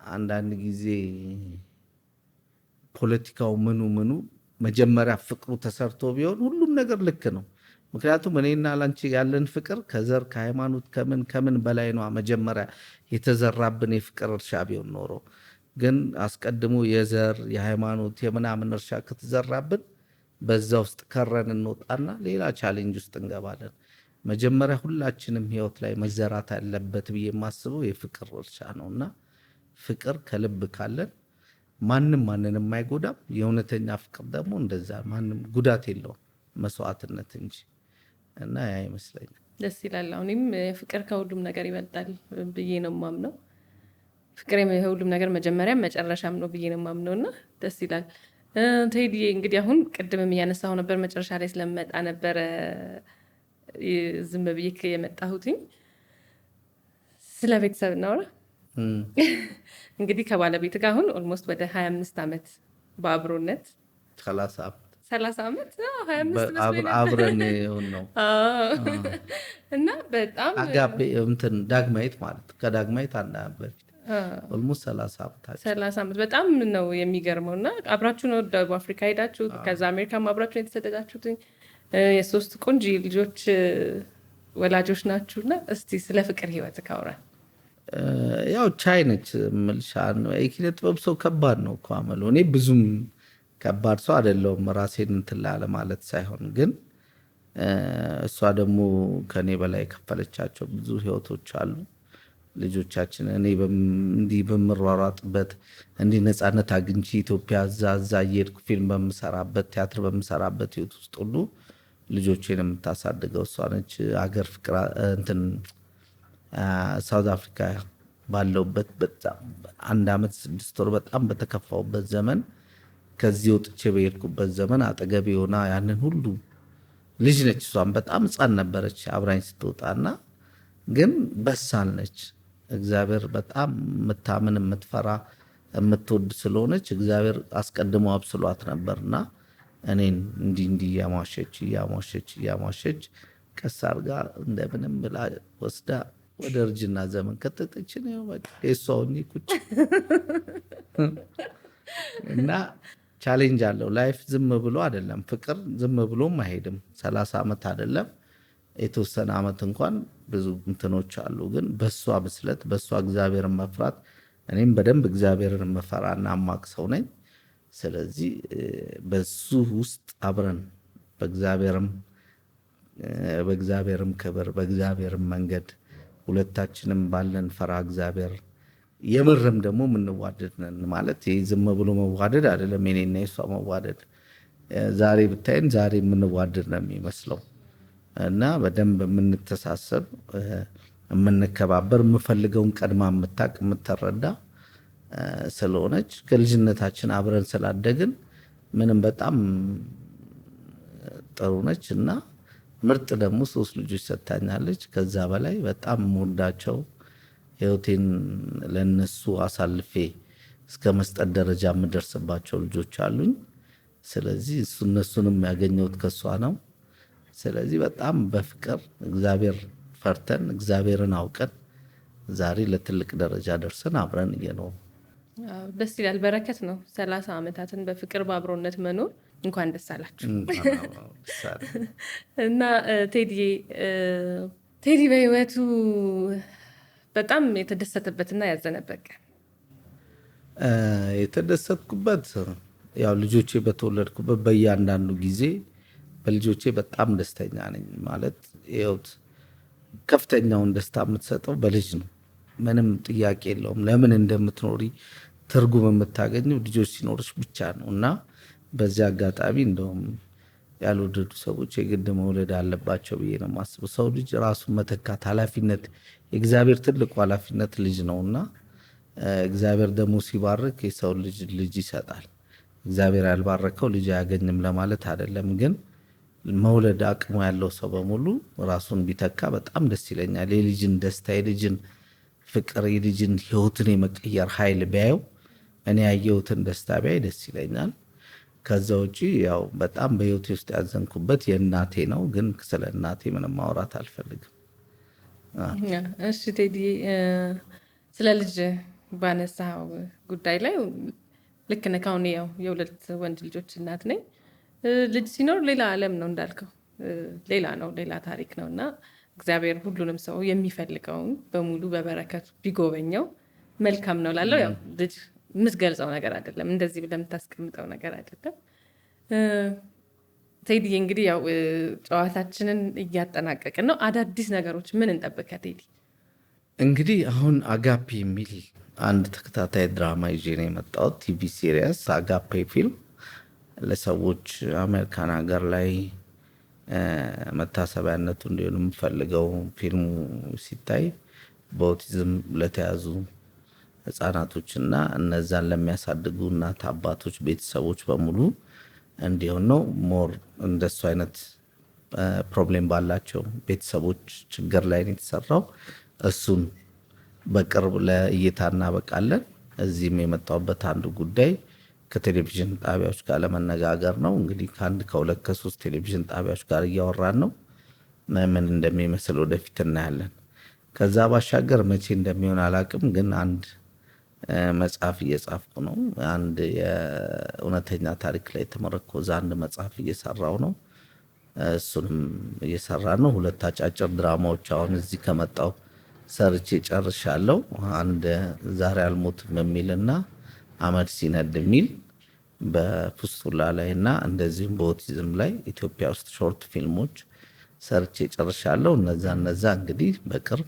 አንዳንድ ጊዜ ፖለቲካው ምኑ መጀመሪያ ፍቅሩ ተሰርቶ ቢሆን ሁሉም ነገር ልክ ነው። ምክንያቱም እኔና ላንቺ ያለን ፍቅር ከዘር ከሃይማኖት ከምን በላይ ነው። መጀመሪያ የተዘራብን የፍቅር እርሻ ቢሆን ኖሮ ግን አስቀድሞ የዘር የሃይማኖት የምናምን እርሻ ከተዘራብን በዛ ውስጥ ከረን እንወጣና ሌላ ቻሌንጅ ውስጥ እንገባለን። መጀመሪያ ሁላችንም ህይወት ላይ መዘራት ያለበት ብዬ የማስበው የፍቅር እርሻ ነው እና ፍቅር ከልብ ካለን ማንም ማንንም አይጎዳም። የእውነተኛ ፍቅር ደግሞ እንደዛ ማንም ጉዳት የለውም መስዋዕትነት እንጂ እና ያ ይመስለኛል። ደስ ይላል። አሁንም ፍቅር ከሁሉም ነገር ይበልጣል ብዬ ነው የማምነው። ፍቅር የሁሉም ነገር መጀመሪያም መጨረሻም ነው ብዬ ነው የማምነው እና ደስ ይላል። ቴዲ እንግዲህ አሁን ቅድምም እያነሳሁ ነበር፣ መጨረሻ ላይ ስለመጣ ነበረ ዝም ብዬ የመጣሁትኝ። ስለ ቤተሰብ እናውራ። እንግዲህ ከባለቤት ጋር አሁን ኦልሞስት ወደ 25 ዓመት በአብሮነት 30 ዓመት 25 አብረን ነው እና በጣም አጋቤ እንትን ዳግማዊት ማለት ከዳግማዊት አንድ በፊት ኦልሞስት 30 ዓመት በጣም ነው የሚገርመው። እና አብራችሁ ነው ደቡብ አፍሪካ ሄዳችሁት፣ ከዛ አሜሪካም አብራችሁ የተሰደዳችሁት፣ የሶስት ቆንጆ ልጆች ወላጆች ናችሁና እስቲ ስለ ፍቅር ህይወት ካውራን። ያው ቻይ ነች ምልሻን የኪነ ጥበብ ሰው ከባድ ነው እኮ አመሉ። እኔ ብዙም ከባድ ሰው አይደለሁም ራሴን እንትን ላለ ማለት ሳይሆን፣ ግን እሷ ደግሞ ከኔ በላይ የከፈለቻቸው ብዙ ህይወቶች አሉ። ልጆቻችን እኔ እንዲህ በምሯሯጥበት እንዲህ ነፃነት አግኝቼ ኢትዮጵያ እዛ እየሄድኩ ፊልም በምሰራበት ቲያትር በምሰራበት ህይወት ውስጥ ሁሉ ልጆቼን የምታሳድገው እሷ ነች። አገር ፍቅር እንትን ሳውዝ አፍሪካ ባለውበት በጣም 1 ዓመት 6 ወር በጣም በተከፋውበት ዘመን ከዚህ ወጥቼ በሄድኩበት ዘመን አጠገቤ ሆና ያንን ሁሉ ልጅ ነች። እሷም በጣም ህፃን ነበረች አብራኝ ስትወጣና፣ ግን በሳል ነች። እግዚአብሔር በጣም የምታምን የምትፈራ የምትወድ ስለሆነች እግዚአብሔር አስቀድሞ አብስሏት ነበርና እኔን እንዲህ እያሟሸች ቀስ አድርጋ እንደምንም ብላ ወስዳ ወደ እርጅና ዘመን ከተተችን የሷውኒ ቁጭ እና ቻሌንጅ አለው ላይፍ። ዝም ብሎ አይደለም ፍቅር፣ ዝም ብሎም አይሄድም። 30 ዓመት አይደለም የተወሰነ ዓመት እንኳን ብዙ እንትኖች አሉ። ግን በሷ ብስለት በሷ እግዚአብሔርን መፍራት፣ እኔም በደንብ እግዚአብሔርን መፈራና አማቅ ሰው ነኝ። ስለዚህ በሱ ውስጥ አብረን በእግዚአብሔርም ክብር በእግዚአብሔርም መንገድ ሁለታችንም ባለን ፈራ እግዚአብሔር የምርም ደግሞ የምንዋደድ ነን። ማለት ይህ ዝም ብሎ መዋደድ አይደለም። የኔና የሷ መዋደድ ዛሬ ብታይን ዛሬ የምንዋደድ ነው የሚመስለው እና በደንብ የምንተሳሰብ የምንከባበር፣ የምፈልገውን ቀድማ የምታቅ የምትረዳ ስለሆነች ከልጅነታችን አብረን ስላደግን ምንም በጣም ጥሩ ነች እና ምርጥ ደግሞ 3 ልጆች ሰጥታኛለች። ከዛ በላይ በጣም የምወዳቸው ህይወቴን ለነሱ አሳልፌ እስከ መስጠት ደረጃ የምደርስባቸው ልጆች አሉኝ። ስለዚህ እነሱንም ያገኘሁት ከሷ ነው። ስለዚህ በጣም በፍቅር እግዚአብሔር ፈርተን እግዚአብሔርን አውቀን ዛሬ ለትልቅ ደረጃ ደርሰን አብረን እየኖሩ ደስ ይላል። በረከት ነው 30 ዓመታትን በፍቅር በአብሮነት መኖር። እንኳን ደስ አላችሁ እና ቴዲ በህይወቱ በጣም የተደሰተበትና ያዘነበት ቀን? የተደሰትኩበት ያው ልጆቼ በተወለድኩበት በእያንዳንዱ ጊዜ በልጆቼ በጣም ደስተኛ ነኝ። ማለት ህይወት ከፍተኛውን ደስታ የምትሰጠው በልጅ ነው። ምንም ጥያቄ የለውም። ለምን እንደምትኖሪ ትርጉም የምታገኘው ልጆች ሲኖርሽ ብቻ ነው እና በዚህ አጋጣሚ እንደውም ያልወደዱ ሰዎች የግድ መውለድ አለባቸው ብዬ ነው የማስበው። ሰው ልጅ ራሱን መተካት ኃላፊነት፣ የእግዚአብሔር ትልቁ ኃላፊነት ልጅ ነውና እግዚአብሔር ደግሞ ሲባርክ የሰው ልጅ ይሰጣል። እግዚአብሔር ያልባረከው ልጅ አያገኝም ለማለት አይደለም፣ ግን መውለድ አቅሙ ያለው ሰው በሙሉ ራሱን ቢተካ በጣም ደስ ይለኛል። የልጅን ደስታ፣ የልጅን ፍቅር፣ የልጅን ህይወትን የመቀየር ኃይል ቢያየው እኔ ያየሁትን ደስታ ቢያይ ደስ ይለኛል። ከዛ ውጪ ያው በጣም በህይወቴ ውስጥ ያዘንኩበት የእናቴ ነው፣ ግን ስለ እናቴ ምንም ማውራት አልፈልግም። እሺ ቴዲ፣ ስለ ልጅ ባነሳው ጉዳይ ላይ ልክ ነህ። አሁን ያው የሁለት ወንድ ልጆች እናት ነኝ። ልጅ ሲኖር ሌላ ዓለም ነው እንዳልከው፣ ሌላ ነው፣ ሌላ ታሪክ ነው እና እግዚአብሔር ሁሉንም ሰው የሚፈልገውን በሙሉ በበረከቱ ቢጎበኘው መልካም ነው ላለው። ያው ልጅ የምትገልጸው ነገር አይደለም፣ እንደዚህ ብለህ የምታስቀምጠው ነገር አይደለም። ቴዲ እንግዲህ ያው ጨዋታችንን እያጠናቀቅን ነው። አዳዲስ ነገሮች ምን እንጠብቅ ቴዲ? እንግዲህ አሁን አጋፔ የሚል አንድ ተከታታይ ድራማ ይዤ ነው የመጣሁት። ቲቪ ሲሪየስ አጋፔ ፊልም ለሰዎች አሜሪካን ሀገር ላይ መታሰቢያነቱ እንዲሆን የምፈልገው ፊልሙ ሲታይ በኦቲዝም ለተያዙ ህጻናቶችና እነዛን ለሚያሳድጉ እናት አባቶች፣ ቤተሰቦች በሙሉ እንዲሆን ነው። ሞር እንደሱ አይነት ፕሮብሌም ባላቸው ቤተሰቦች ችግር ላይ ነው የተሰራው። እሱን በቅርብ ለእይታ እናበቃለን። እዚህም የመጣሁበት አንዱ ጉዳይ ከቴሌቪዥን ጣቢያዎች ጋር ለመነጋገር ነው። እንግዲህ ከአንድ ከሁለት ከሶስት ቴሌቪዥን ጣቢያዎች ጋር እያወራን ነው። ምን እንደሚመስል ወደፊት እናያለን። ከዛ ባሻገር መቼ እንደሚሆን አላቅም፣ ግን አንድ መጽሐፍ እየጻፍኩ ነው። አንድ የእውነተኛ ታሪክ ላይ የተመረኮዘ አንድ መጽሐፍ እየሰራው ነው። እሱንም እየሰራ ነው። ሁለት አጫጭር ድራማዎች አሁን እዚህ ከመጣው ሰርቼ ጨርሻለሁ። አንድ ዛሬ አልሞትም የሚልና አመድ ሲነድ የሚል በፍስቱላ ላይ እና እንደዚሁም በኦቲዝም ላይ ኢትዮጵያ ውስጥ ሾርት ፊልሞች ሰርቼ ጨርሻለሁ። እነዛ እንግዲህ በቅርብ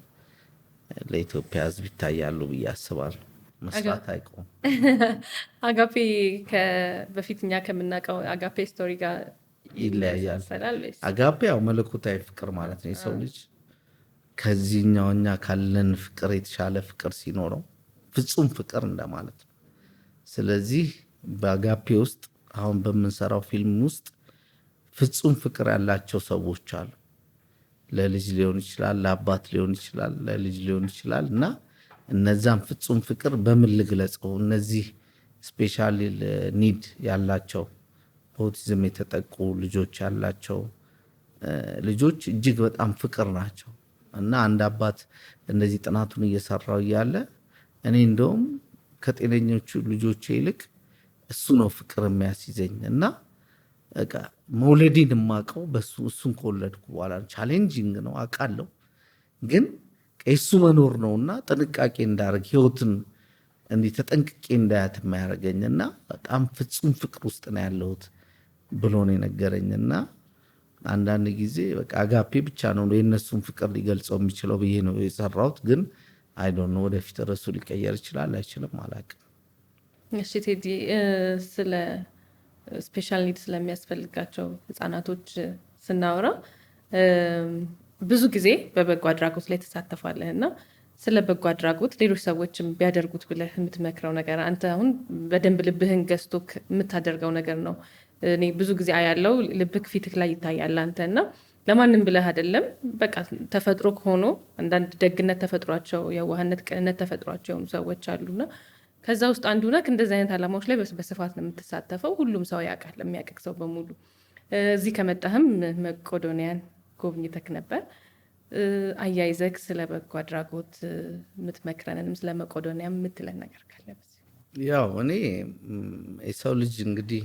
ለኢትዮጵያ ሕዝብ ይታያሉ ብዬ አስባለሁ። መስራት አይቆም። አጋፔ በፊት እኛ ከምናውቀው አጋፔ ስቶሪ ጋር ይለያያል። አጋፔ ያው መለኮታዊ ፍቅር ማለት ነው። የሰው ልጅ ከዚህኛው እኛ ካለን ፍቅር የተሻለ ፍቅር ሲኖረው ፍጹም ፍቅር እንደማለት ነው። ስለዚህ በአጋፔ ውስጥ አሁን በምንሰራው ፊልም ውስጥ ፍጹም ፍቅር ያላቸው ሰዎች አሉ። ለልጅ ሊሆን ይችላል፣ ለአባት ሊሆን ይችላል፣ ለልጅ ሊሆን ይችላል እና እነዛም ፍጹም ፍቅር በምን ልግለጸው? እነዚህ ስፔሻል ኒድ ያላቸው በኦቲዝም የተጠቁ ልጆች ያላቸው ልጆች እጅግ በጣም ፍቅር ናቸው እና አንድ አባት እንደዚህ ጥናቱን እየሰራው እያለ እኔ እንደውም ከጤነኞቹ ልጆቼ ይልቅ እሱ ነው ፍቅር የሚያስይዘኝ እና መውለዴን የማውቀው በሱ እሱን ከወለድኩ በኋላ ቻሌንጂንግ ነው አውቃለሁ፣ ግን እሱ መኖር ነውና ጥንቃቄ እንዳደርግ ህይወትን እንዲህ ተጠንቅቄ እንዳያት የማያደርገኝና በጣም ፍጹም ፍቅር ውስጥ ነው ያለሁት ብሎ ነው የነገረኝና አንዳንድ ጊዜ በቃ አጋፔ ብቻ ነው የእነሱን ፍቅር ሊገልጸው የሚችለው ብዬ ነው የሰራሁት። ግን አይ ዶንት ኖ ወደፊት ርዕሱ ሊቀየር ይችላል አይችልም አላውቅም። እሺ ቴዲ፣ ስለ ስፔሻል ኒድ ስለሚያስፈልጋቸው ህጻናቶች ስናወራ ብዙ ጊዜ በበጎ አድራጎት ላይ ተሳተፋለህ እና ስለ በጎ አድራጎት ሌሎች ሰዎችም ቢያደርጉት ብለህ የምትመክረው ነገር አንተ አሁን በደንብ ልብህን ገዝቶ የምታደርገው ነገር ነው። እኔ ብዙ ጊዜ አያለው ልብህ ፊትህ ላይ ይታያል አንተ እና ለማንም ብለህ አይደለም፣ በቃ ተፈጥሮ ሆኖ አንዳንድ ደግነት ተፈጥሯቸው፣ የዋህነት፣ ቅንነት ተፈጥሯቸው የሆኑ ሰዎች አሉና ከዛ ውስጥ አንዱ ነህ። እንደዚህ አይነት ዓላማዎች ላይ በስፋት ነው የምትሳተፈው። ሁሉም ሰው ያውቃል፣ የሚያውቅ ሰው በሙሉ። እዚህ ከመጣህም መቄዶንያን ጎብኝተክ ነበር። አያይዘክ ስለ በጎ አድራጎት የምትመክረንንም ስለ መቄዶንያ የምትለን ነገር ካለ? ያው እኔ የሰው ልጅ እንግዲህ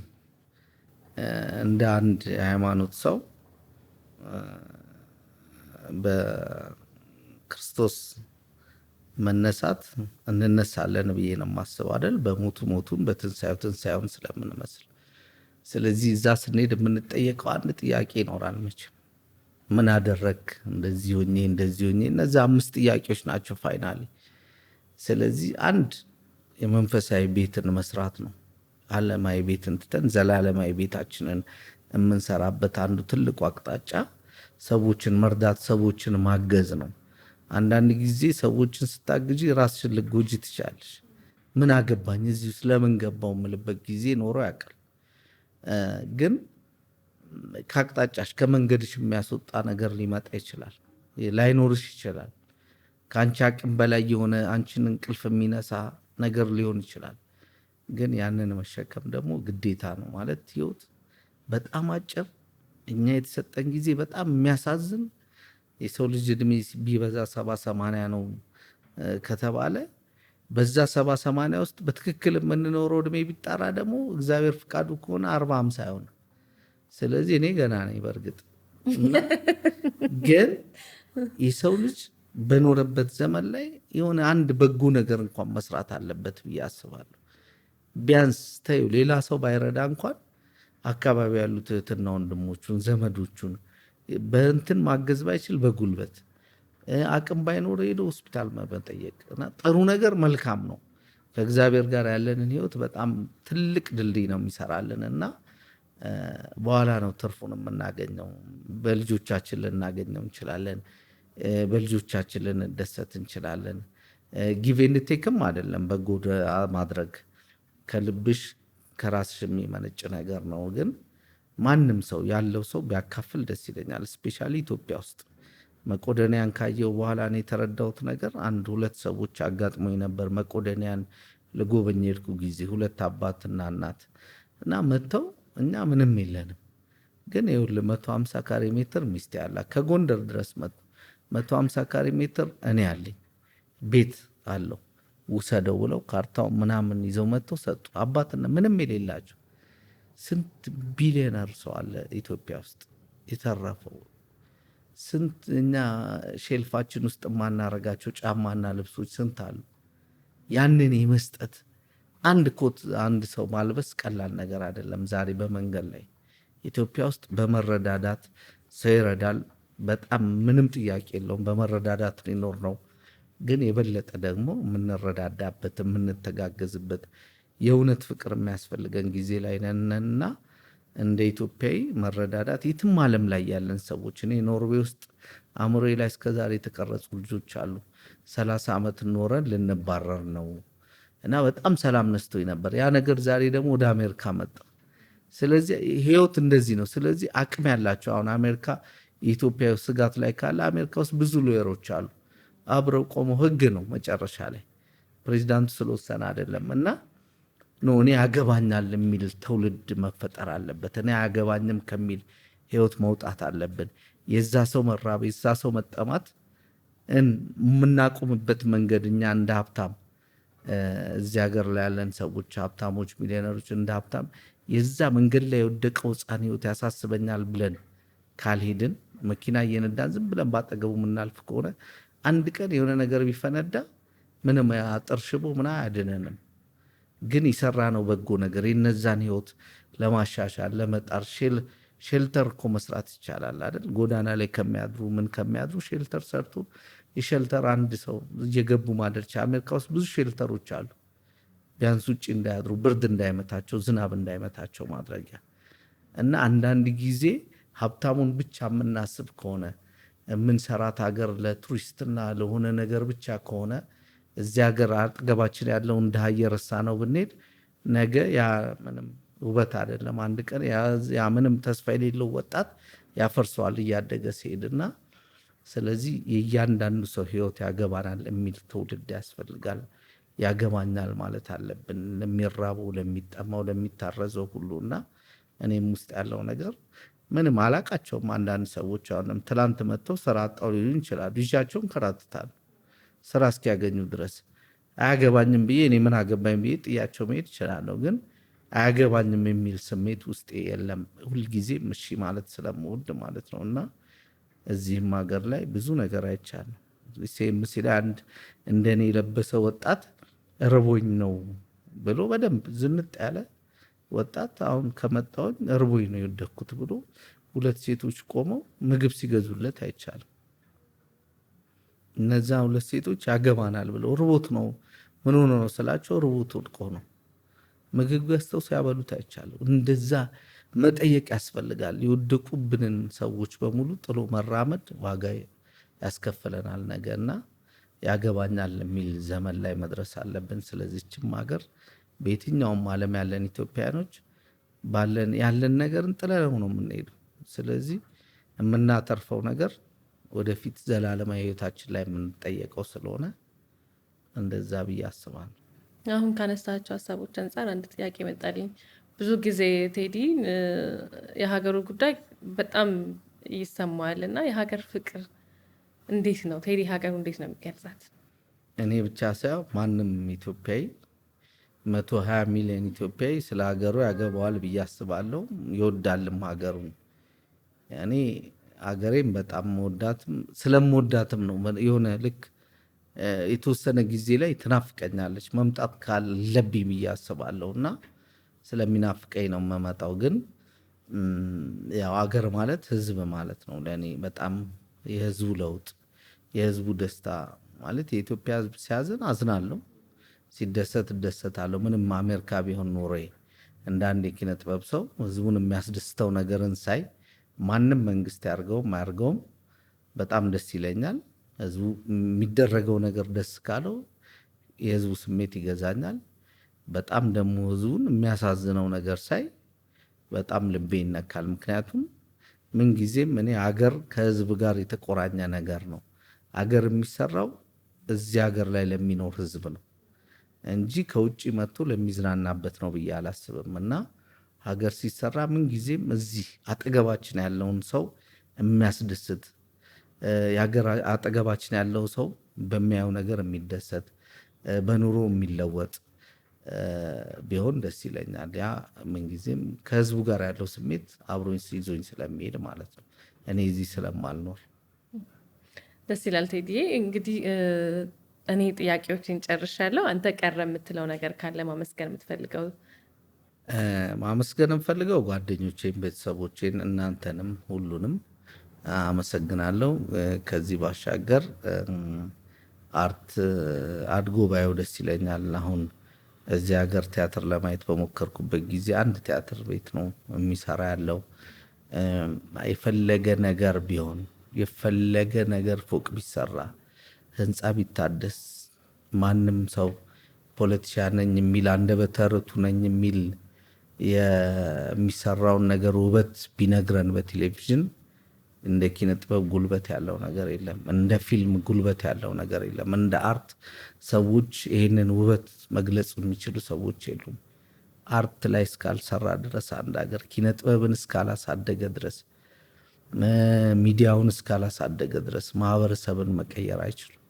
እንደ አንድ ሃይማኖት ሰው በክርስቶስ መነሳት እንነሳለን ብዬ ነው የማስበው አይደል? በሞቱ ሞቱን በትንሳኤው ትንሳኤውን ስለምንመስል። ስለዚህ እዛ ስንሄድ የምንጠየቀው አንድ ጥያቄ ይኖራል መቼም፣ ምን አደረግ እንደዚህ ሆኜ እንደዚህ ሆኜ። እነዚህ 5 ጥያቄዎች ናቸው ፋይናሊ። ስለዚህ አንድ የመንፈሳዊ ቤትን መስራት ነው። ዓለማዊ ቤትን ትተን ዘላለማዊ ቤታችንን የምንሰራበት አንዱ ትልቁ አቅጣጫ ሰዎችን መርዳት፣ ሰዎችን ማገዝ ነው። አንዳንድ ጊዜ ሰዎችን ስታግጂ ራስሽን ልትጎጂ ትችላለሽ። ምን አገባኝ እዚህ ውስጥ ለምን ገባው የምልበት ጊዜ ኖሮ ያውቃል። ግን ከአቅጣጫሽ ከመንገድሽ የሚያስወጣ ነገር ሊመጣ ይችላል፣ ላይኖርሽ ይችላል። ከአንቺ አቅም በላይ የሆነ አንቺን እንቅልፍ የሚነሳ ነገር ሊሆን ይችላል። ግን ያንን መሸከም ደግሞ ግዴታ ነው ማለት ህይወት በጣም አጭር፣ እኛ የተሰጠን ጊዜ በጣም የሚያሳዝን። የሰው ልጅ እድሜ ቢበዛ 70-80 ነው ከተባለ በዛ 70-80 ውስጥ በትክክል የምንኖረው እድሜ ቢጣራ ደግሞ እግዚአብሔር ፍቃዱ ከሆነ 40-50 አይሆንም። ስለዚህ እኔ ገና ነኝ በእርግጥ ግን የሰው ልጅ በኖረበት ዘመን ላይ የሆነ አንድ በጎ ነገር እንኳን መስራት አለበት ብዬ አስባለሁ። ቢያንስ ተይው ሌላ ሰው ባይረዳ እንኳን አካባቢ ያሉት እህትና ወንድሞቹን ዘመዶቹን በእንትን ማገዝ ባይችል በጉልበት አቅም ባይኖር ሄዶ ሆስፒታል መጠየቅ እና ጥሩ ነገር መልካም ነው። ከእግዚአብሔር ጋር ያለንን ህይወት በጣም ትልቅ ድልድይ ነው የሚሰራልን እና በኋላ ነው ትርፉን የምናገኘው። በልጆቻችን ልናገኘው እንችላለን። በልጆቻችን ልንደሰት እንችላለን። ጊቭ ኤንድ ቴክም አይደለም በጎ ማድረግ ከልብሽ ከራስሽ የሚመነጭ ነገር ነው። ግን ማንም ሰው ያለው ሰው ቢያካፍል ደስ ይለኛል። ስፔሻሊ ኢትዮጵያ ውስጥ መቄዶንያን ካየው በኋላ ነው የተረዳሁት ነገር። 1-2 ሰዎች አጋጥሞኝ ነበር መቄዶንያን ልጎበኝ የሄድኩ ጊዜ 2 አባትና እናት እና መጥተው እኛ ምንም የለንም ግን ይኸውልህ 150 ካሬ ሜትር ሚስት ያላት ከጎንደር ድረስ 150 ካሬ ሜትር እኔ አለኝ ቤት አለው ውሰደው ብለው ካርታው ምናምን ይዘው መጥተው ሰጡ። አባትና ምንም የሌላቸው ስንት ቢሊዮነር ሰው አለ ኢትዮጵያ ውስጥ የተረፈው። ስንት እኛ ሼልፋችን ውስጥ የማናረጋቸው ጫማና ልብሶች ስንት አሉ። ያንን የመስጠት አንድ ኮት አንድ ሰው ማልበስ ቀላል ነገር አይደለም። ዛሬ በመንገድ ላይ ኢትዮጵያ ውስጥ በመረዳዳት ሰው ይረዳል። በጣም ምንም ጥያቄ የለውም። በመረዳዳት ሊኖር ነው። ግን የበለጠ ደግሞ የምንረዳዳበት የምንተጋገዝበት የእውነት ፍቅር የሚያስፈልገን ጊዜ ላይ ነንና እንደ ኢትዮጵያዊ መረዳዳት የትም ዓለም ላይ ያለን ሰዎች እኔ ኖርዌይ ውስጥ አእምሮዬ ላይ እስከዛሬ የተቀረጹ ልጆች አሉ። 30 ዓመት ኖረን ልንባረር ነው እና በጣም ሰላም ነስቶኝ ነበር። ያ ነገር ዛሬ ደግሞ ወደ አሜሪካ መጣ። ስለዚህ ህይወት እንደዚህ ነው። ስለዚህ አቅም ያላቸው አሁን አሜሪካ የኢትዮጵያ ስጋት ላይ ካለ አሜሪካ ውስጥ ብዙ ሎየሮች አሉ አብረው ቆመው ህግ ነው መጨረሻ ላይ ፕሬዚዳንቱ ስለወሰነ አይደለም እና እኔ ያገባኛል የሚል ትውልድ መፈጠር አለበት። እኔ ያገባኝም ከሚል ህይወት መውጣት አለብን። የዛ ሰው መራብ የዛ ሰው መጠማት የምናቆምበት መንገድ እኛ እንደ ሀብታም እዚህ ሀገር ላይ ያለን ሰዎች ሀብታሞች ሚሊዮነሮች እንደ ሀብታም የዛ መንገድ ላይ የወደቀው ህፃን ህይወት ያሳስበኛል ብለን ካልሄድን መኪና እየነዳን ዝም ብለን ባጠገቡ የምናልፍ ከሆነ አንድ ቀን የሆነ ነገር ቢፈነዳ ምንም አጥር ሽቦ ምና አያድነንም። ግን ይሰራ ነው በጎ ነገር የነዛን ህይወት ለማሻሻል ለመጣር ሼልተር እኮ መስራት ይቻላል አይደል? ጎዳና ላይ ከሚያድሩ ምን ከሚያድሩ ሼልተር ሰርቶ የሼልተር አንድ ሰው እየገቡ ማደር ይቻላል። አሜሪካ ውስጥ ብዙ ሼልተሮች አሉ። ቢያንስ ውጭ እንዳያድሩ ብርድ እንዳይመታቸው ዝናብ እንዳይመታቸው ማድረጊያ እና አንዳንድ ጊዜ ሀብታሙን ብቻ የምናስብ ከሆነ የምንሰራት ሀገር ለቱሪስትና ለሆነ ነገር ብቻ ከሆነ እዚህ ሀገር አጠገባችን ያለው እንደ እየረሳ ነው ብንሄድ ነገ ያ ምንም ውበት አይደለም። አንድ ቀን ያ ምንም ተስፋ የሌለው ወጣት ያፈርሰዋል እያደገ ሲሄድና ስለዚህ የእያንዳንዱ ሰው ህይወት ያገባናል የሚል ትውልድ ያስፈልጋል። ያገባኛል ማለት አለብን ለሚራበው ለሚጠማው ለሚታረዘው ሁሉና እኔም ውስጥ ያለው ነገር ምንም አላቃቸውም። አንዳንድ ሰዎች አሁንም ትላንት መጥተው ስራ አጣው ሊሉን ይችላሉ። ይዣቸውን ከራትታል ስራ እስኪያገኙ ድረስ አያገባኝም ብዬ እኔ ምን አገባኝ ብዬ ጥያቸው መሄድ ይችላለሁ። ግን አያገባኝም የሚል ስሜት ውስጤ የለም። ሁልጊዜም እሺ ማለት ስለምወድ ማለት ነው። እና እዚህም ሀገር ላይ ብዙ ነገር አይቻልም። ሴምሲ ላይ አንድ እንደኔ የለበሰ ወጣት እርቦኝ ነው ብሎ በደንብ ዝንጥ ያለ ወጣት አሁን ከመጣሁኝ እርቦኝ ነው የወደኩት ብሎ 2 ሴቶች ቆመው ምግብ ሲገዙለት አይቻልም። እነዛ 2 ሴቶች ያገባናል ብለው ርቦት ነው ምን ሆኖ ነው ስላቸው ርቦት ወድቆ ነው ምግብ ገዝተው ሲያበሉት አይቻልም። እንደዛ መጠየቅ ያስፈልጋል። የወደቁብንን ሰዎች በሙሉ ጥሎ መራመድ ዋጋ ያስከፍለናል ነገና ያገባኛል የሚል ዘመን ላይ መድረስ አለብን። ስለዚህችም ሀገር በየትኛውም ዓለም ያለን ኢትዮጵያኖች ያለን ነገርን ጥለነው ነው የምንሄደው። ስለዚህ የምናተርፈው ነገር ወደፊት ዘላለማዊ ህይወታችን ላይ የምንጠየቀው ስለሆነ እንደዛ ብዬ አስባለሁ። አሁን ካነሳቸው ሀሳቦች አንጻር አንድ ጥያቄ መጣልኝ። ብዙ ጊዜ ቴዲ የሀገሩ ጉዳይ በጣም ይሰማዋል እና የሀገር ፍቅር እንዴት ነው ቴዲ ሀገሩ እንዴት ነው የሚገልጻት? እኔ ብቻ ሳይሆን ማንም ኢትዮጵያዊ 120 ሚሊዮን ኢትዮጵያዊ ስለ ሀገሩ ያገባዋል ብዬ አስባለሁ። ይወዳልም ሀገሩን። እኔ ሀገሬም በጣም መወዳትም ስለምወዳትም ነው የሆነ ልክ የተወሰነ ጊዜ ላይ ትናፍቀኛለች መምጣት ካለብኝ ብዬ አስባለሁ እና ስለሚናፍቀኝ ነው የምመጣው። ግን ያው ሀገር ማለት ህዝብ ማለት ነው ለእኔ በጣም የህዝቡ ለውጥ የህዝቡ ደስታ ማለት የኢትዮጵያ ህዝብ ሲያዝን አዝናለሁ፣ ሲደሰት እደሰታለሁ። ምንም አሜሪካ ቢሆን ኖሮዬ እንደ አንድ የኪነ ጥበብ ሰው ህዝቡን የሚያስደስተው ነገርን ሳይ ማንም መንግስት ያርገውም አያርገውም በጣም ደስ ይለኛል። ህዝቡ የሚደረገው ነገር ደስ ካለው የህዝቡ ስሜት ይገዛኛል። በጣም ደግሞ ህዝቡን የሚያሳዝነው ነገር ሳይ በጣም ልቤ ይነካል። ምክንያቱም ምንጊዜም እኔ አገር ከህዝብ ጋር የተቆራኘ ነገር ነው። አገር የሚሰራው እዚህ ሀገር ላይ ለሚኖር ህዝብ ነው እንጂ ከውጭ መጥቶ ለሚዝናናበት ነው ብዬ አላስብም። እና ሀገር ሲሰራ ምንጊዜም እዚህ አጠገባችን ያለውን ሰው የሚያስደስት የሀገር አጠገባችን ያለው ሰው በሚያየው ነገር የሚደሰት በኑሮ የሚለወጥ ቢሆን ደስ ይለኛል። ያ ምንጊዜም ከህዝቡ ጋር ያለው ስሜት አብሮኝ ይዞኝ ስለሚሄድ ማለት ነው፣ እኔ እዚህ ስለማልኖር። ደስ ይላል ቴዲዬ። እንግዲህ እኔ ጥያቄዎችን ጨርሻለሁ። አንተ ቀረ የምትለው ነገር ካለ ማመስገን የምትፈልገው? ማመስገን የምፈልገው ጓደኞቼን፣ ቤተሰቦቼን፣ እናንተንም ሁሉንም አመሰግናለሁ። ከዚህ ባሻገር አርት አድጎ ባየው ደስ ይለኛል። አሁን እዚህ ሀገር ቲያትር ለማየት በሞከርኩበት ጊዜ አንድ ቲያትር ቤት ነው የሚሰራ ያለው። የፈለገ ነገር ቢሆን የፈለገ ነገር ፎቅ ቢሰራ ህንፃ ቢታደስ ማንም ሰው ፖለቲሻን ነኝ የሚል አንደበተ ርቱዕ ነኝ የሚል የሚሰራውን ነገር ውበት ቢነግረን በቴሌቪዥን እንደ ኪነ ጥበብ ጉልበት ያለው ነገር የለም። እንደ ፊልም ጉልበት ያለው ነገር የለም። እንደ አርት ሰዎች ይህንን ውበት መግለጽ የሚችሉ ሰዎች የሉም። አርት ላይ እስካልሰራ ድረስ አንድ ሀገር ኪነ ጥበብን እስካላሳደገ ድረስ ሚዲያውን እስካላሳደገ ድረስ ማህበረሰብን መቀየር አይችሉም።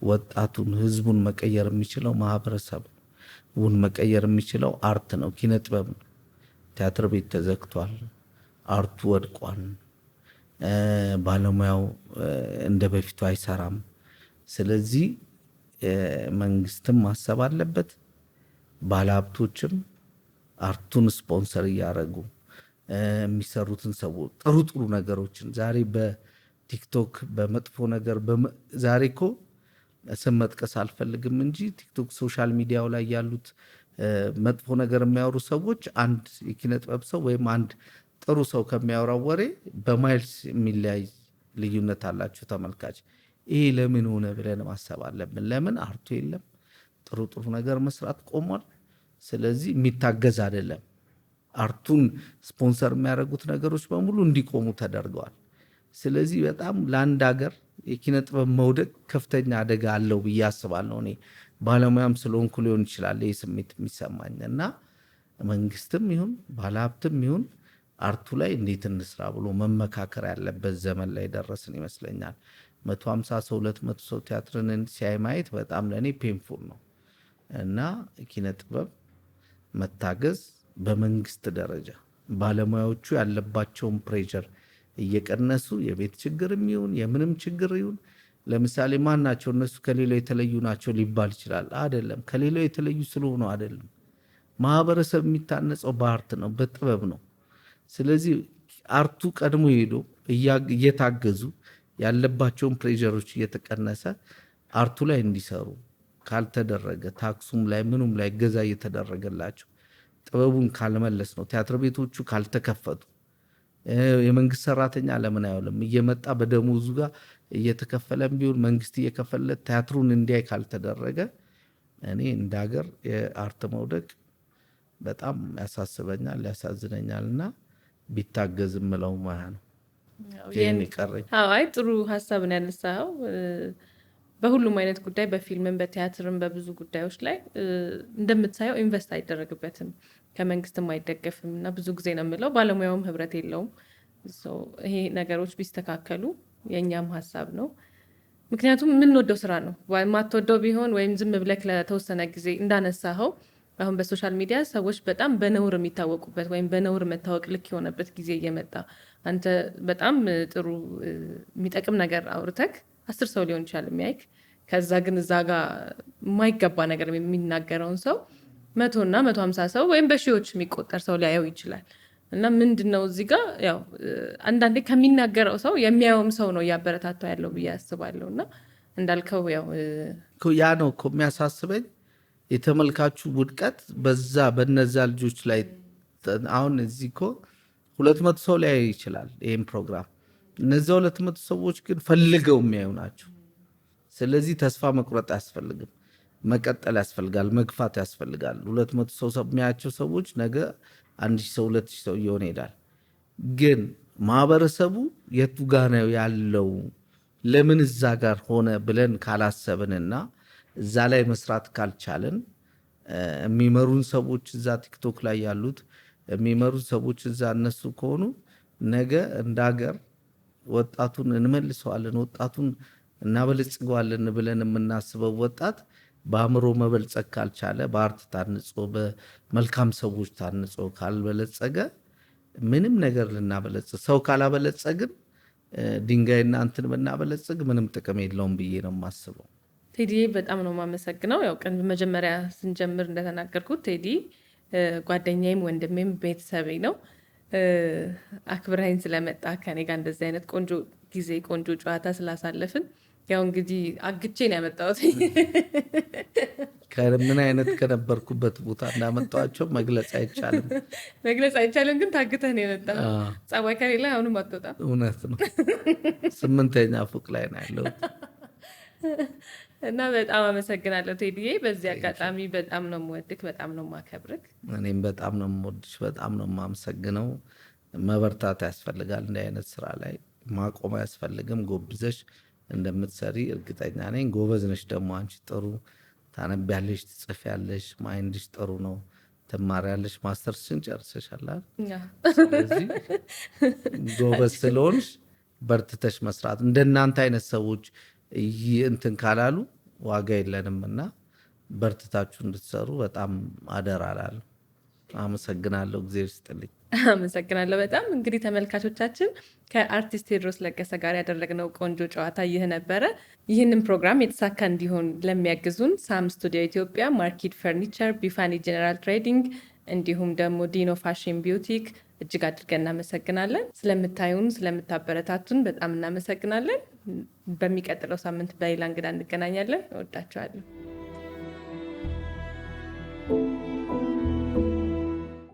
ወጣቱን ህዝቡን መቀየር የሚችለው ማህበረሰቡን መቀየር የሚችለው አርት ነው፣ ኪነ ጥበብ ነው። ቲያትር ቤት ተዘግቷል፣ አርቱ ወድቋል፣ ባለሙያው እንደ በፊቱ አይሰራም። ስለዚህ መንግስትም ማሰብ አለበት፣ ባለሀብቶችም አርቱን ስፖንሰር እያደረጉ የሚሰሩትን ሰዎች ጥሩ ጥሩ ነገሮችን ዛሬ በቲክቶክ በመጥፎ ነገር ዛሬ እኮ ስም መጥቀስ አልፈልግም እንጂ ቲክቶክ ሶሻል ሚዲያው ላይ ያሉት መጥፎ ነገር የሚያወሩ ሰዎች አንድ የኪነ ጥበብ ሰው ወይም አንድ ጥሩ ሰው ከሚያወራው ወሬ በማይልስ የሚለያይ ልዩነት አላቸው ተመልካች። ይሄ ለምን ሆነ ብለን ማሰብ አለብን። ለምን አርቱ የለም? ጥሩ ጥሩ ነገር መስራት ቆሟል። ስለዚህ የሚታገዝ አይደለም። አርቱን ስፖንሰር የሚያደርጉት ነገሮች በሙሉ እንዲቆሙ ተደርገዋል። ስለዚህ በጣም ለአንድ ሀገር የኪነ ጥበብ መውደቅ ከፍተኛ አደጋ አለው ብዬ አስባለሁ። እኔ ባለሙያም ስለሆንኩ ሊሆን ይችላል ይህ ስሜት የሚሰማኝ እና መንግስትም ይሁን ባለሀብትም ይሁን አርቱ ላይ እንዴት እንስራ ብሎ መመካከር ያለበት ዘመን ላይ ደረስን ይመስለኛል። 150 ሰው 200 ሰው ቲያትርን ሲያይ ማየት በጣም ለእኔ ፔንፉል ነው እና ኪነ ጥበብ መታገዝ በመንግስት ደረጃ ባለሙያዎቹ ያለባቸውን ፕሬሸር እየቀነሱ የቤት ችግር ይሁን የምንም ችግር ይሁን፣ ለምሳሌ ማን ናቸው እነሱ ከሌላው የተለዩ ናቸው ሊባል ይችላል። አይደለም፣ ከሌላው የተለዩ ስለሆኑ አይደለም። ማህበረሰብ የሚታነጸው በአርት ነው፣ በጥበብ ነው። ስለዚህ አርቱ ቀድሞ ሄዶ እየታገዙ ያለባቸውን ፕሬሸሮች እየተቀነሰ አርቱ ላይ እንዲሰሩ ካልተደረገ፣ ታክሱም ላይ ምኑም ላይ ገዛ እየተደረገላቸው ጥበቡን ካልመለስ ነው፣ ቲያትር ቤቶቹ ካልተከፈቱ፣ የመንግስት ሰራተኛ ለምን አይውልም? እየመጣ በደሞዙ ጋር እየተከፈለም ቢሆን መንግስት እየከፈለት ቲያትሩን እንዲያይ ካልተደረገ እኔ እንደ ሀገር የአርት መውደቅ በጣም ያሳስበኛል፣ ያሳዝነኛል እና ቢታገዝ ምለው ማያ ነው። ይህን ይቀረኝ። አይ ጥሩ ሀሳብ ነው ያነሳኸው። በሁሉም አይነት ጉዳይ በፊልምም በቲያትርም በብዙ ጉዳዮች ላይ እንደምትሳየው ኢንቨስት አይደረግበትም፣ ከመንግስትም አይደገፍም እና ብዙ ጊዜ ነው የምለው ባለሙያውም ህብረት የለውም። ይሄ ነገሮች ቢስተካከሉ የእኛም ሀሳብ ነው። ምክንያቱም የምንወደው ስራ ነው። ማትወደው ቢሆን ወይም ዝም ብለክ ለተወሰነ ጊዜ እንዳነሳኸው አሁን በሶሻል ሚዲያ ሰዎች በጣም በነውር የሚታወቁበት ወይም በነውር መታወቅ ልክ የሆነበት ጊዜ እየመጣ አንተ በጣም ጥሩ የሚጠቅም ነገር አውርተክ 10 ሰው ሊሆን ይችላል የሚያይክ። ከዛ ግን እዛ ጋር የማይገባ ነገር የሚናገረውን ሰው 100 እና 150 ሰው ወይም በሺዎች የሚቆጠር ሰው ሊያየው ይችላል። እና ምንድነው እዚህ ጋር ያው አንዳንዴ ከሚናገረው ሰው የሚያየውም ሰው ነው እያበረታታው ያለው ብዬ አስባለሁ። እና እንዳልከው ያው ያ ነው እኮ የሚያሳስበኝ የተመልካቹ ውድቀት በዛ በነዛ ልጆች ላይ። አሁን እዚህ እኮ 200 ሰው ሊያይ ይችላል ይህም ፕሮግራም። እነዚያ 200 ሰዎች ግን ፈልገው የሚያዩ ናቸው። ስለዚህ ተስፋ መቁረጥ አያስፈልግም፣ መቀጠል ያስፈልጋል፣ መግፋት ያስፈልጋል። 200 ሰው የሚያያቸው ሰዎች ነገ 1000 ሰው 2000 ሰው እየሆነ ይሄዳል። ግን ማህበረሰቡ የቱ ጋ ነው ያለው ለምን እዛ ጋር ሆነ ብለን ካላሰብንና እዛ ላይ መስራት ካልቻለን የሚመሩን ሰዎች እዛ ቲክቶክ ላይ ያሉት የሚመሩን ሰዎች እዛ እነሱ ከሆኑ ነገ እንደ ሀገር ወጣቱን እንመልሰዋለን፣ ወጣቱን እናበለጽገዋለን ብለን የምናስበው ወጣት በአእምሮ መበልጸግ ካልቻለ፣ በአርት ታንጾ በመልካም ሰዎች ታንጾ ካልበለጸገ ምንም ነገር ልናበለጽግ ሰው ካላበለጸግን ድንጋይና እንትን ብናበለጽግ ምንም ጥቅም የለውም ብዬ ነው የማስበው። ቴዲ በጣም ነው የማመሰግነው። ያው ቀን መጀመሪያ ስንጀምር እንደተናገርኩት ቴዲ ጓደኛዬም ወንድሜም ቤተሰቤ ነው። አክብረኝ ስለመጣ ከኔ ጋር እንደዚህ አይነት ቆንጆ ጊዜ ቆንጆ ጨዋታ ስላሳለፍን ያው እንግዲህ አግቼ ነው ያመጣሁት። ምን አይነት ከነበርኩበት ቦታ እንዳመጣኋቸው መግለጽ አይቻልም፣ ግን ታግተህ ነው የመጣው። ጸባይ ከሌለ አሁንም አትወጣም። እውነት ነው። 8ኛ ፎቅ ላይ ነው ያለሁት። እና በጣም አመሰግናለሁ ቴዲዬ። በዚህ አጋጣሚ በጣም ነው የምወድክ፣ በጣም ነው የማከብርክ። እኔም በጣም ነው የምወድሽ፣ በጣም ነው የማመሰግነው። መበርታት ያስፈልጋል። እንዲህ አይነት ስራ ላይ ማቆም አያስፈልግም። ጎብዘሽ እንደምትሰሪ እርግጠኛ ነኝ። ጎበዝ ነሽ ደግሞ አንቺ። ጥሩ ታነቢያለሽ፣ ትጽፊያለሽ፣ ማይንድሽ ጥሩ ነው፣ ትማሪያለሽ። ማስተርስሽን ጨርሰሻል። ስለዚህ ጎበዝ ስለሆንሽ በርትተሽ መስራት እንደናንተ አይነት ሰዎች እንትን ካላሉ ዋጋ የለንም እና በርትታችሁ እንድትሰሩ በጣም አደራ እላለሁ። አመሰግናለሁ። እግዚአብሔር ይስጥልኝ። አመሰግናለሁ በጣም። እንግዲህ ተመልካቾቻችን ከአርቲስት ቴዎድሮስ ለገሰ ጋር ያደረግነው ቆንጆ ጨዋታ ይህ ነበረ። ይህንን ፕሮግራም የተሳካ እንዲሆን ለሚያግዙን ሳም ስቱዲዮ ኢትዮጵያ፣ ማርኪድ ፈርኒቸር፣ ቢፋኒ ጀነራል ትሬዲንግ እንዲሁም ደግሞ ዲኖ ፋሽን ቢዩቲክ እጅግ አድርገን እናመሰግናለን። ስለምታዩን ስለምታበረታቱን በጣም እናመሰግናለን። በሚቀጥለው ሳምንት በሌላ እንግዳ እንገናኛለን። እወዳችኋለሁ።